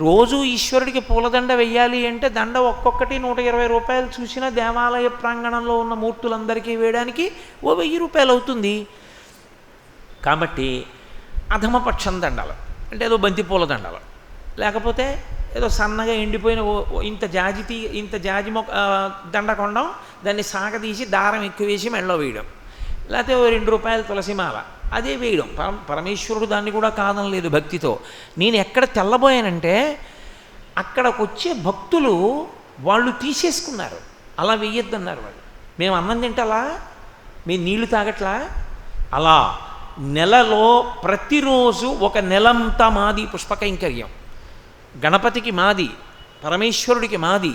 Speaker 1: రోజు ఈశ్వరుడికి పూలదండ వెయ్యాలి అంటే దండ ఒక్కొక్కటి 120 రూపాయలు. చూసిన దేవాలయ ప్రాంగణంలో ఉన్న మూర్తులందరికీ వేయడానికి ఓ 1000 రూపాయలు అవుతుంది. కాబట్టి అధమపక్షం దండలు అంటే ఏదో బంతి పూల దండలు, లేకపోతే ఏదో సన్నగా ఎండిపోయిన ఇంత జాజి మొక్క దండ కొనడం, దాన్ని సాగదీసి దారం ఎక్కువ వేసి మెళ్ళలో వేయడం, లేకపోతే ఓ 2 రూపాయలు తులసిమాల అదే వేయడం. పరమేశ్వరుడు దాన్ని కూడా కాదనలేదు భక్తితో. నేను ఎక్కడ తెల్లబోయానంటే అక్కడికి వచ్చే భక్తులు వాళ్ళు తీసేసుకున్నారు, అలా వెయ్యొద్దన్నారు వాళ్ళు. మేము అన్నం తింటలా, మేము నీళ్లు తాగట్లా. అలా నెలలో ప్రతిరోజు ఒక నెలంతా మాది పుష్పకైంకర్యం. గణపతికి మాది, పరమేశ్వరుడికి మాది,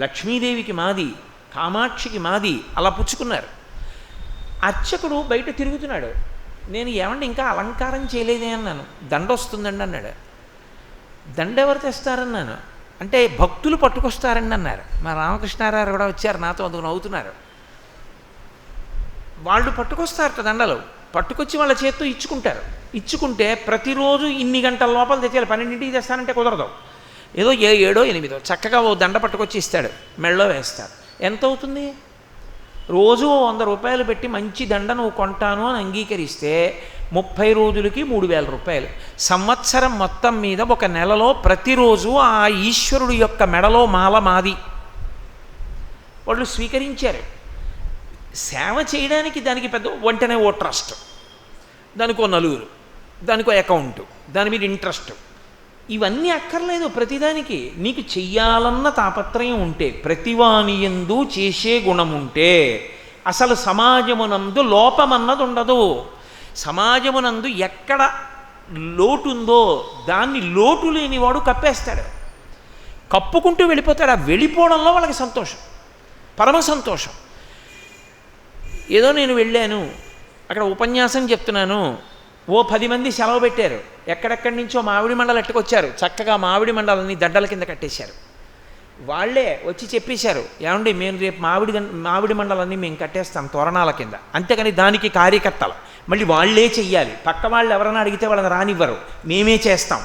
Speaker 1: లక్ష్మీదేవికి మాది, కామాక్షికి మాది, అలా పుచ్చుకున్నారు. అర్చకుడు బయట తిరుగుతున్నాడు. నేను ఏమంటే ఇంకా అలంకారం చేయలేదే అన్నాను. దండ వస్తుందండి అన్నాడు. దండ ఎవరు తెస్తారన్నాను. అంటే భక్తులు పట్టుకొస్తారండి అన్నారు. మా రామకృష్ణారావు కూడా వచ్చారు నాతో, అందుకు నవ్వుతున్నారు. వాళ్ళు పట్టుకొస్తారట దండలు, పట్టుకొచ్చి వాళ్ళ చేత్తో ఇచ్చుకుంటారు. ఇచ్చుకుంటే ప్రతిరోజు ఇన్ని గంటల లోపల తెచ్చేయాలి. 12ంటికి తెస్తానంటే కుదరదు. ఏదో 7, 8 చక్కగా ఓ దండ పట్టుకొచ్చి ఇస్తాడు, మెళ్ళో వేస్తాడు. ఎంత అవుతుంది? రోజు 100 రూపాయలు పెట్టి మంచి దండ నువ్వు కొంటాను అని అంగీకరిస్తే 30 రోజులకి 3000 రూపాయలు. సంవత్సరం మొత్తం మీద ఒక నెలలో ప్రతిరోజు ఆ ఈశ్వరుడు యొక్క మెడలో మాల మాది. వాళ్ళు స్వీకరించారు. సేవ చేయడానికి దానికి పెద్ద వెంటనే ఓ ట్రస్ట్, దానికో నలుగురు, దానికో అకౌంటు, దాని మీద ఇంట్రెస్ట్, ఇవన్నీ అక్కర్లేదు. ప్రతిదానికి నీకు చెయ్యాలన్న తాపత్రయం ఉంటే, ప్రతివానియందు చేసే గుణముంటే అసలు సమాజమునందు లోపమన్నది ఉండదు. సమాజమునందు ఎక్కడ లోటుందో దాన్ని లోటు లేనివాడు కప్పేస్తాడు, కప్పుకుంటూ వెళ్ళిపోతాడు. ఆ వెళ్ళిపోవడంలో వాళ్ళకి సంతోషం, పరమ సంతోషం. ఏదో నేను వెళ్ళాను, అక్కడ ఉపన్యాసం చెప్తున్నాను, ఓ 10 మంది సెలవు పెట్టారు. ఎక్కడెక్కడి నుంచో మామిడి మండలు ఎట్టుకొచ్చారు. చక్కగా మామిడి మండలని దండల కింద కట్టేశారు. వాళ్ళే వచ్చి చెప్పేశారు, ఏమండి మేము రేపు మామిడి మండలన్నీ మేము కట్టేస్తాం తోరణాల కింద. అంతేకాని దానికి కార్యకర్తలు మళ్ళీ వాళ్ళే చెయ్యాలి. పక్క వాళ్ళు ఎవరైనా అడిగితే వాళ్ళని రానివ్వరు, మేమే చేస్తాం.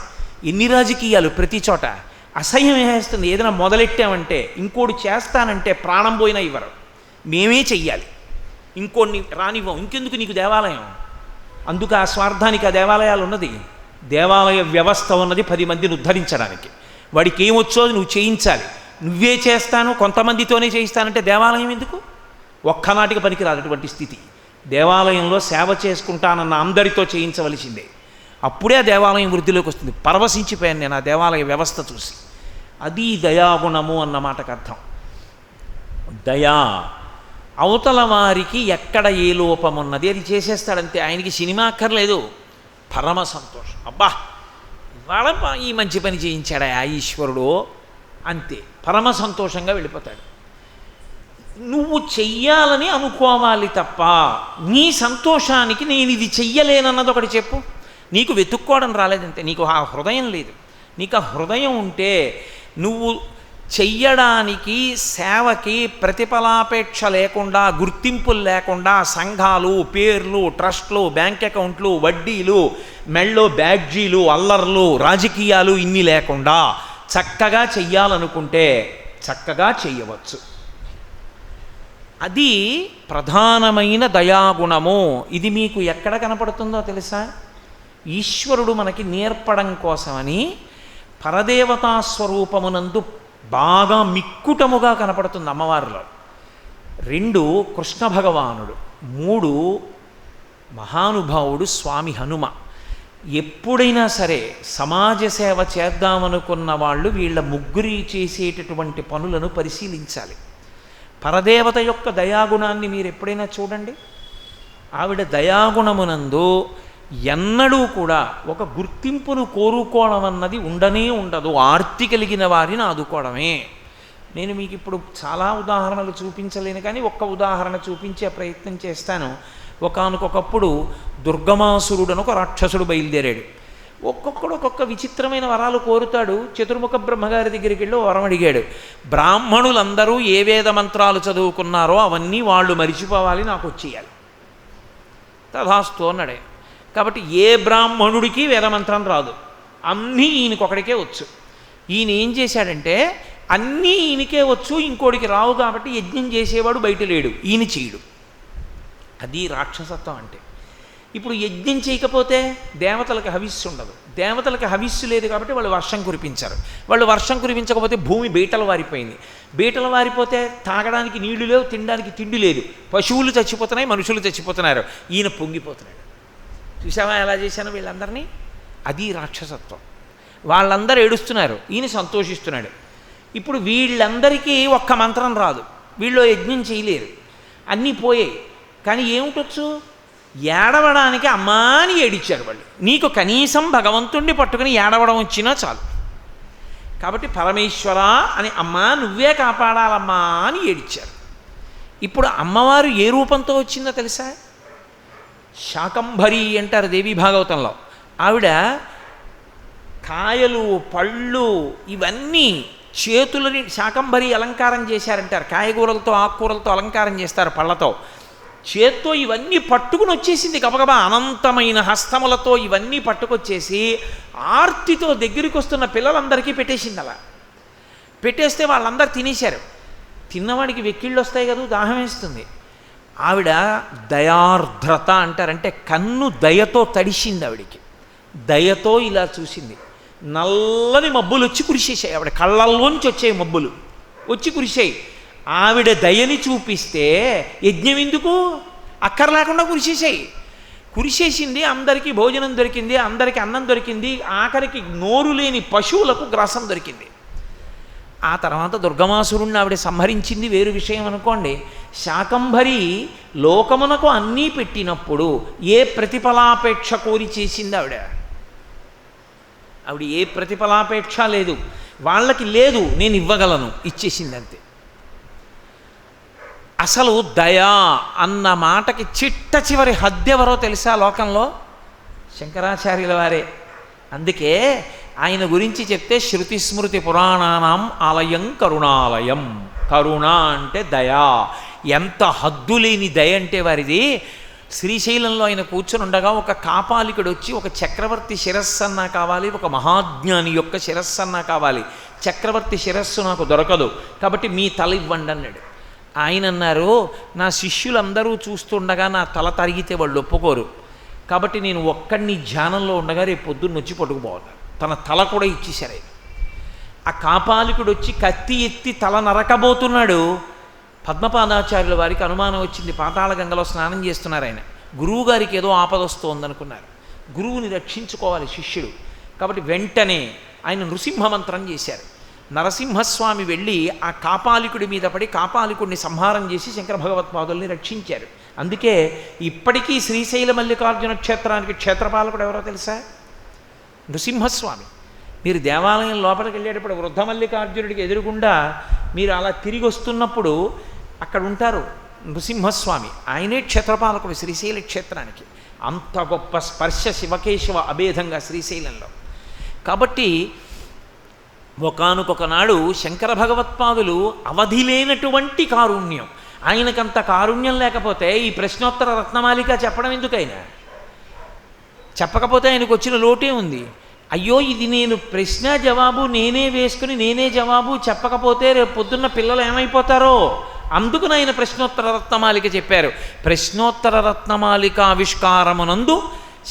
Speaker 1: ఎన్ని రాజకీయాలు ప్రతి చోట. అసహ్యం వేస్తుంది. ఏదైనా మొదలెట్టామంటే, ఇంకోటి చేస్తానంటే ప్రాణం పోయినా ఇవ్వరు, మేమే చెయ్యాలి, ఇంకోడిని రానివ్వం. ఇంకెందుకు నీకు దేవాలయం? అందుకు ఆ స్వార్థానికి ఆ దేవాలయాలు ఉన్నది. దేవాలయ వ్యవస్థ ఉన్నది 10 మందిని ఉద్ధరించడానికి. వాడికి ఏమొచ్చో నువ్వు చేయించాలి. నువ్వే చేస్తాను కొంతమందితోనే చేయిస్తానంటే దేవాలయం ఎందుకు? ఒక్కనాటికి పనికిరాదు అటువంటి స్థితి. దేవాలయంలో సేవ చేసుకుంటానన్న అందరితో చేయించవలసిందే. అప్పుడే ఆ దేవాలయం వృద్ధిలోకి వస్తుంది. పరవశించిపోయాను నేను ఆ దేవాలయ వ్యవస్థ చూసి. అది దయాగుణము అన్న మాటకు అర్థం. దయా, అవతల వారికి ఎక్కడ ఏ లోపం ఉన్నది అది చేసేస్తాడంతే. ఆయనకి సినిమా అక్కర్లేదు, పరమ సంతోషం. అబ్బా ఇవాళ ఈ మంచి పని చేయించాడా ఆ ఈశ్వరుడు, అంతే పరమ సంతోషంగా వెళ్ళిపోతాడు. నువ్వు చెయ్యాలని అనుకోవాలి తప్ప నీ సంతోషానికి నేను ఇది చెయ్యలేనన్నది ఒకటి చెప్పు. నీకు వెతుక్కోవడం రాలేదంటే, నీకు ఆ హృదయం లేదు. నీకు ఆ హృదయం ఉంటే నువ్వు చెయ్యడానికి, సేవకి ప్రతిఫలాపేక్ష లేకుండా, గుర్తింపులు లేకుండా, సంఘాలు, పేర్లు, ట్రస్ట్లు, బ్యాంక్ అకౌంట్లు, వడ్డీలు, మెళ్ళో బ్యాడ్జీలు, అల్లర్లు, రాజకీయాలు ఇన్ని లేకుండా చక్కగా చెయ్యాలనుకుంటే చక్కగా చెయ్యవచ్చు. అది ప్రధానమైన దయాగుణము. ఇది మీకు ఎక్కడ కనపడుతుందో తెలుసా? ఈశ్వరుడు మనకి నేర్పడం కోసమని పరదేవతా స్వరూపమునందు బాగా మిక్కుటముగా కనపడుతుంది అమ్మవారిలో. 2 కృష్ణ భగవానుడు, 3 మహానుభావుడు స్వామి హనుమ. ఎప్పుడైనా సరే సమాజ సేవ చేద్దామనుకున్న వాళ్ళు వీళ్ళ ముగ్గురి చేసేటటువంటి పనులను పరిశీలించాలి. పరదేవత యొక్క దయాగుణాన్ని మీరు ఎప్పుడైనా చూడండి. ఆవిడ దయాగుణమునందు ఎన్నడూ కూడా ఒక గుర్తింపును కోరుకోవడం అన్నది ఉండనే ఉండదు. ఆర్తి కలిగిన వారిని ఆదుకోవడమే. నేను మీకు ఇప్పుడు చాలా ఉదాహరణలు చూపించలేను, కానీ ఒక్క ఉదాహరణ చూపించే ప్రయత్నం చేస్తాను. ఒకానొకప్పుడు దుర్గమాసురుడను ఒక రాక్షసుడు బయలుదేరాడు. ఒక్కొక్కడు ఒక్కొక్క విచిత్రమైన వరాలు కోరుతాడు. చతుర్ముఖ బ్రహ్మగారి దగ్గరికి వెళ్ళి వరం అడిగాడు. బ్రాహ్మణులందరూ ఏ వేద మంత్రాలు చదువుకున్నారో అవన్నీ వాళ్ళు మరిచిపోవాలి, నాకు వచ్చేయాలి. తథాస్తు అన్నాడే. కాబట్టి ఏ బ్రాహ్మణుడికి వేదమంత్రం రాదు, అన్నీ ఈయనకొకడికే వచ్చు. ఈయన ఏం చేశాడంటే అన్నీ ఈయనకే వచ్చు, ఇంకోడికి రావు, కాబట్టి యజ్ఞం చేసేవాడు బయట లేడు, ఈయన చేయడు. అది రాక్షసత్వం అంటే. ఇప్పుడు యజ్ఞం చేయకపోతే దేవతలకు హవిస్సు ఉండదు. దేవతలకు హవిస్సు లేదు కాబట్టి వాళ్ళు వర్షం కురిపించారు. వాళ్ళు వర్షం కురిపించకపోతే భూమి బీటలు వారిపోయింది. బీటలు వారిపోతే తాగడానికి నీళ్లు లేవు, తినడానికి తిండి లేదు. పశువులు చచ్చిపోతున్నాయి, మనుషులు చచ్చిపోతున్నారు. ఈయన పొంగిపోతున్నాడు. చూసావా ఎలా చేశాను వీళ్ళందరినీ? అది రాక్షసత్వం. వాళ్ళందరూ ఏడుస్తున్నారు, ఈయన సంతోషిస్తున్నాడు. ఇప్పుడు వీళ్ళందరికీ ఒక్క మంత్రం రాదు, వీళ్ళు యజ్ఞం చేయలేరు, అన్నీ పోయాయి. కానీ ఏమిటొచ్చు? ఏడవడానికి అమ్మా అని ఏడిచ్చారు వాళ్ళు. నీకు కనీసం భగవంతుణ్ణి పట్టుకుని ఏడవడం వచ్చినా చాలు. కాబట్టి పరమేశ్వర అని అమ్మా నువ్వే కాపాడాలమ్మా అని ఏడిచ్చారు. ఇప్పుడు అమ్మవారు ఏ రూపంతో వచ్చిందో తెలుసా? శాకంభరి అంటారు దేవీ భాగవతంలో. ఆవిడ కాయలు పళ్ళు ఇవన్నీ చేతులని శాకంభరి అలంకారం చేశారంటారు. కాయగూరలతో ఆకుకూరలతో అలంకారం చేస్తారు, పళ్ళతో. చేత్తో ఇవన్నీ పట్టుకుని వచ్చేసింది గబగబా. అనంతమైన హస్తములతో ఇవన్నీ పట్టుకొచ్చేసి ఆర్తితో దగ్గరికి వస్తున్న పిల్లలందరికీ పెట్టేసింది. అలా పెట్టేస్తే వాళ్ళందరూ తినేశారు. తిన్నవాడికి వెక్కిళ్ళు వస్తాయి కదా, దాహం వేస్తుంది. ఆవిడ దయార్ద్రత అంటారంటే కన్ను దయతో తడిసింది. ఆవిడికి దయతో ఇలా చూసింది. నల్లని మబ్బులు వచ్చి కురిసేసాయి. ఆవిడ కళ్ళల్లోంచి వచ్చాయి మబ్బులు, వచ్చి కురిసాయి. ఆవిడ దయని చూపిస్తే యజ్ఞం ఎందుకు? అక్కర్లేకుండా కురిసేసాయి. కురిసేసింది, అందరికీ భోజనం దొరికింది, అందరికీ అన్నం దొరికింది, ఆఖరికి నోరు లేని పశువులకు గ్రాసం దొరికింది. ఆ తర్వాత దుర్గమాసురుణ్ణి ఆవిడ సంహరించింది వేరు విషయం అనుకోండి. శాకంభరి లోకమునకు అన్నీ పెట్టినప్పుడు ఏ ప్రతిఫలాపేక్ష కోరి చేసింది ఆవిడ? ఆవిడ ఏ ప్రతిఫలాపేక్ష లేదు, వాళ్ళకి లేదు, నేను ఇవ్వగలను, ఇచ్చేసింది అంతే. అసలు దయా అన్న మాటకి చిట్ట చివరి హద్దెవరో తెలుసా లోకంలో? శంకరాచార్యుల వారే. అందుకే ఆయన గురించి చెప్తే శృతి స్మృతి పురాణానాం ఆలయం కరుణాలయం. కరుణ అంటే దయా. ఎంత హద్దులేని దయ అంటే వారిది. శ్రీశైలంలో ఆయన కూర్చొని ఉండగా ఒక కాపాలికుడు వచ్చి, ఒక చక్రవర్తి శిరస్సు అన్నా కావాలి, ఒక మహాజ్ఞాని యొక్క శిరస్సు అన్నా కావాలి, చక్రవర్తి శిరస్సు నాకు దొరకదు, కాబట్టి మీ తల ఇవ్వండి అన్నాడు. ఆయన అన్నారు, నా శిష్యులందరూ చూస్తుండగా నా తల తరిగితే వాళ్ళు ఒప్పుకోరు, కాబట్టి నేను ఒక్కడిని ధ్యానంలో ఉండగా రేపు పొద్దున్న వచ్చి పట్టుకుపోవాలి. తన తల కూడా ఇచ్చేశారు. ఆ కాపాలికుడు వచ్చి కత్తి ఎత్తి తల నరకబోతున్నాడు. పద్మపాదాచార్యుల వారికి అనుమానం వచ్చింది. పాతాళ గంగలో స్నానం చేస్తున్నారు ఆయన. గురువు గారికి ఏదో ఆపదొస్తోందనుకున్నారు. గురువుని రక్షించుకోవాలి శిష్యుడు, కాబట్టి వెంటనే ఆయన నృసింహ మంత్రం చేశారు. నరసింహస్వామి వెళ్ళి ఆ కాపాలికుడి మీద పడి కాపాలికుడిని సంహారం చేసి శంకర భగవత్పాదుల్ని రక్షించారు. అందుకే ఇప్పటికీ శ్రీశైల మల్లికార్జున క్షేత్రానికి క్షేత్రపాలకుడు ఎవరో తెలుసా? నృసింహస్వామి. మీరు దేవాలయం లోపలికి వెళ్ళేటప్పుడు వృద్ధ మల్లికార్జునుడికి ఎదురుగుండా మీరు అలా తిరిగి వస్తున్నప్పుడు అక్కడ ఉంటారు నృసింహస్వామి. ఆయనే క్షేత్రపాలకుడు శ్రీశైల క్షేత్రానికి. అంత గొప్ప స్పర్శ శివకేశవ అభేదంగా శ్రీశైలంలో. కాబట్టి ఒకానొకనాడు శంకర భగవత్పాదులు అవధి లేనటువంటి కారుణ్యం. ఆయనకంత కారుణ్యం లేకపోతే ఈ ప్రశ్నోత్తర రత్నమాలిక చెప్పడం ఎందుకైనా? చెప్పకపోతే ఆయనకు వచ్చిన లోటే ఉంది. అయ్యో ఇది నేను ప్రశ్న జవాబు నేనే వేసుకుని నేనే జవాబు చెప్పకపోతే రేపు పొద్దున్న పిల్లలు ఏమైపోతారో అందుకు ఆయన ప్రశ్నోత్తర రత్నమాలిక చెప్పారు. ప్రశ్నోత్తర రత్నమాలిక ఆవిష్కారమునందు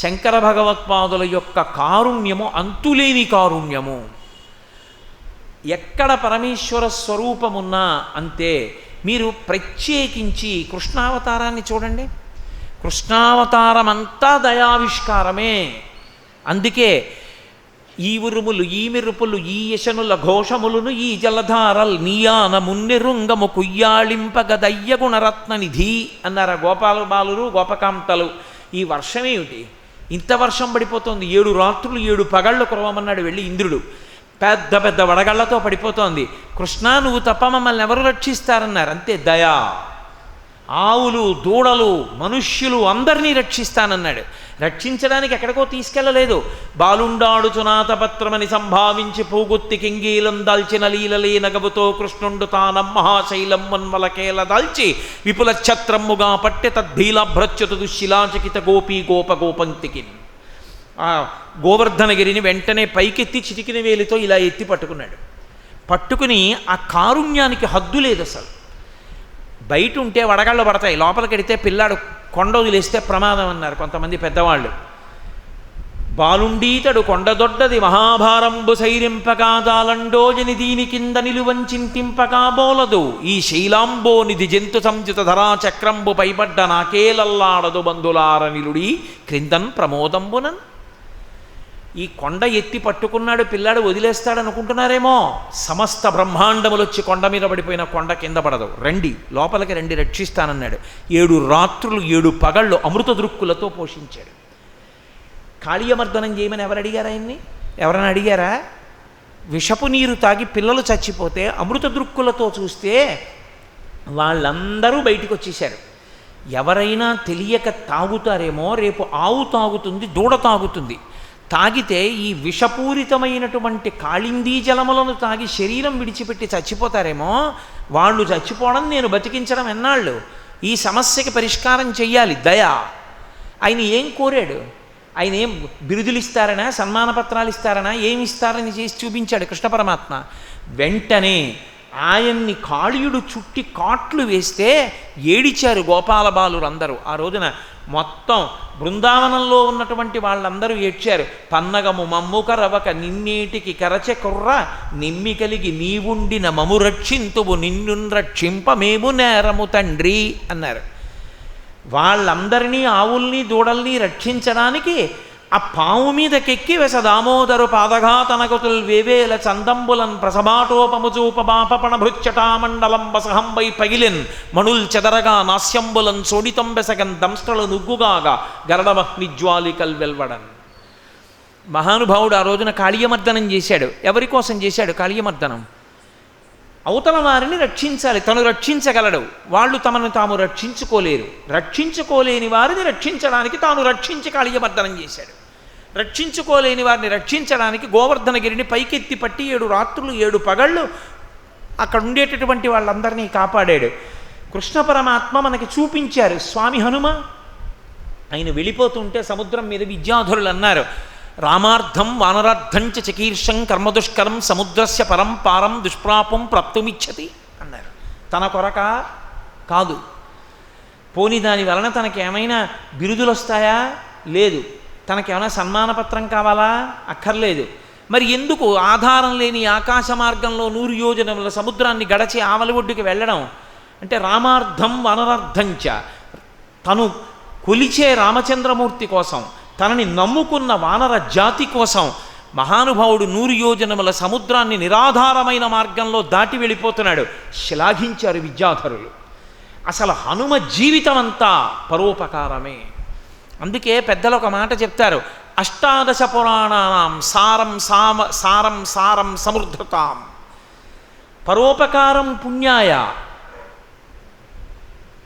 Speaker 1: శంకర భగవత్పాదుల యొక్క కారుణ్యము అంతులేని కారుణ్యము. ఎక్కడ పరమేశ్వర స్వరూపమున్నా అంతే. మీరు ప్రత్యేకించి కృష్ణావతారాన్ని చూడండి, కృష్ణావతారం అంతా దయావిష్కారమే. అందుకే ఈ ఉరుములు ఈ మెరుపులు ఈ యశనుల ఘోషములను ఈ జలధారల్ నీయాన మున్నెరుంగము కుయ్యాళింపగదయ్య గుణరత్ననిధి అన్నారు గోపాల బాలురు గోపకాంతలు. ఈ వర్షం ఏమిటి, ఇంత వర్షం పడిపోతోంది, 7 రాత్రులు 7 పగళ్ళు కురవమన్నాడు వెళ్ళి ఇంద్రుడు. పెద్ద పెద్ద వడగళ్లతో పడిపోతోంది. కృష్ణా నువ్వు తప్ప మమ్మల్ని ఎవరు రక్షిస్తారన్నారు. అంతే దయా. ఆవులు దూడలు మనుష్యులు అందరినీ రక్షిస్తానన్నాడు. రక్షించడానికి ఎక్కడికో తీసుకెళ్ళలేదు. బాలుండాడుచునాథపత్రమని సంభావించి పూగుత్తి కింగీలం దాల్చిన లీలలే నగబుతో కృష్ణుండు తానం మహాశైలం మన్వలకేల దాల్చి విపుల ఛత్రమ్ముగా పట్టె తద్భీలాభ్రచ్యుత దుశ్శిలాచకిత గోపీ గోపగోపంతికి. ఆ గోవర్ధనగిరిని వెంటనే పైకెత్తి చిటికిన వేలితో ఇలా ఎత్తి పట్టుకున్నాడు. పట్టుకుని ఆ కారుణ్యానికి హద్దు లేదు అసలు. బయట ఉంటే వడగళ్ళు పడతాయి, లోపలికి వెడితే పిల్లాడు కొండ వదిలేస్తే ప్రమాదం అన్నారు కొంతమంది పెద్దవాళ్ళు. బాలుండీతడు కొండదొడ్డది మహాభారంబు సైరింపకాదాలండోజని దీని కింద నిలువంచింతింపకా బోలదు ఈ శైలాంబోనిధి జంతు సంయుత ధరా చక్రంబు పైబడ్డ నాకేలల్లాడదు బంధులార నిలుడి క్రిందన్ ప్రమోదంబునన్. ఈ కొండ ఎత్తి పట్టుకున్నాడు పిల్లాడు వదిలేస్తాడు అనుకుంటున్నారేమో. సమస్త బ్రహ్మాండములు వచ్చి కొండ మీద పడిపోయిన కొండ కింద పడదు. రండి లోపలికి రండి రక్షిస్తానన్నాడు. 7 రాత్రులు 7 పగళ్ళు అమృత దృక్కులతో పోషించాడు. కాళీయమర్దనం చేయమని ఎవరు అడిగారా ఆయన్ని? ఎవరైనా అడిగారా? విషపు నీరు తాగి పిల్లలు చచ్చిపోతే అమృత దృక్కులతో చూస్తే వాళ్ళందరూ బయటికి వచ్చేశారు. ఎవరైనా తెలియక తాగుతారేమో, రేపు ఆవు తాగుతుంది, దూడ తాగుతుంది. తాగితే ఈ విషపూరితమైనటువంటి కాళిందీ జలములను తాగి శరీరం విడిచిపెట్టి చచ్చిపోతారేమో. వాళ్ళు చచ్చిపోవడం నేను బతికించడం ఎన్నాళ్ళు? ఈ సమస్యకి పరిష్కారం చెయ్యాలి. దయా. ఆయన ఏం కోరాడు? ఆయన ఏం బిరుదులు ఇస్తారనా, సన్మాన పత్రాలు ఇస్తారనా, ఏమి ఇస్తారని చేసి చూపించాడు కృష్ణ పరమాత్మ. వెంటనే ఆయన్ని కాళీయుడు చుట్టి కాట్లు వేస్తే ఏడిచారు గోపాల బాలురందరూ. ఆ రోజున మొత్తం బృందావనంలో ఉన్నటువంటి వాళ్ళందరూ ఏడ్చారు. పన్నగము మమ్ము కరవక నిన్నేటికి కరచె కుర్ర నిమ్మి కలిగి నీవుండిన మము రక్షింతువు నిన్ను రక్షింప మేము నేరము తండ్రి అన్నారు. వాళ్ళందరినీ ఆవుల్ని దూడల్ని రక్షించడానికి ఆ పాము మీదకెక్కి వెస దామోదరు పాదఘాతనగతుల్ వేవేల చందంబులన్ ప్రసభాటోపముచూపబాపణ భృచ్చటామండలం బసహంబై పగిలిన్ మణుల్ చెదరగా నాస్యంబులన్ సోడితం బెసగన్ దంస్ట్రలు నుగ్గుగాగా గరడమహ్నిజ్వాలికల్ వెల్వడన్. మహానుభావుడు ఆ రోజున కాళీయమర్దనం చేశాడు. ఎవరి కోసం చేశాడు కాళీయమర్దనం? అవతల వారిని రక్షించాలి. తను రక్షించగలడు, వాళ్ళు తమను తాము రక్షించుకోలేరు. రక్షించుకోలేని వారిని రక్షించడానికి తాను రక్షించి కాళీయమర్దనం చేశాడు. రక్షించుకోలేని వారిని రక్షించడానికి గోవర్ధనగిరిని పైకెత్తి పట్టి 7 రాత్రులు 7 పగళ్ళు అక్కడ ఉండేటటువంటి వాళ్ళందరినీ కాపాడాడు. కృష్ణ పరమాత్మ మనకి చూపించారు. స్వామి హనుమ ఆయన వెళ్ళిపోతుంటే సముద్రం మీద విద్యాధరులు అన్నారు, రామార్థం వానరార్థంచ చకీర్షం కర్మదుష్కరం సముద్రస్య పరం పారం దుష్ప్రాపం ప్రాప్తుమిచ్చతి అన్నారు. తన కొరక కాదు. పోని దాని వలన తనకేమైనా బిరుదులు వస్తాయా? లేదు. తనకేమైనా సన్మానపత్రం కావాలా? అక్కర్లేదు. మరి ఎందుకు ఆధారం లేని ఆకాశ మార్గంలో 100 యోజనముల సముద్రాన్ని గడచి ఆవలి ఒడ్డుకి వెళ్ళడం? అంటే రామార్థం వనరార్థంచ, తను కొలిచే రామచంద్రమూర్తి కోసం, తనని నమ్ముకున్న వానర జాతి కోసం మహానుభావుడు 100 యోజనముల సముద్రాన్ని నిరాధారమైన మార్గంలో దాటి వెళ్ళిపోతున్నాడు. శ్లాఘించారు విద్యాధరులు. అసలు హనుమ జీవితం అంతా పరోపకారమే. అందుకే పెద్దలు ఒక మాట చెప్తారు, 18 పురాణానాం సారం సారం సారం సమృద్ధతాం. పరోపకారం పుణ్యాయ,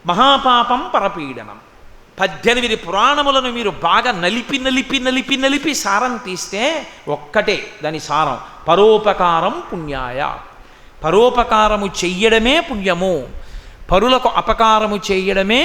Speaker 1: మహాపాపం పరపీడనం. 18 పురాణములను మీరు బాగా నలిపి నలిపి నలిపి నలిపి సారం తీస్తే ఒక్కటే దాని సారం, పరోపకారం పుణ్యాయ. పరోపకారము చెయ్యడమే పుణ్యము, పరులకు అపకారము చేయడమే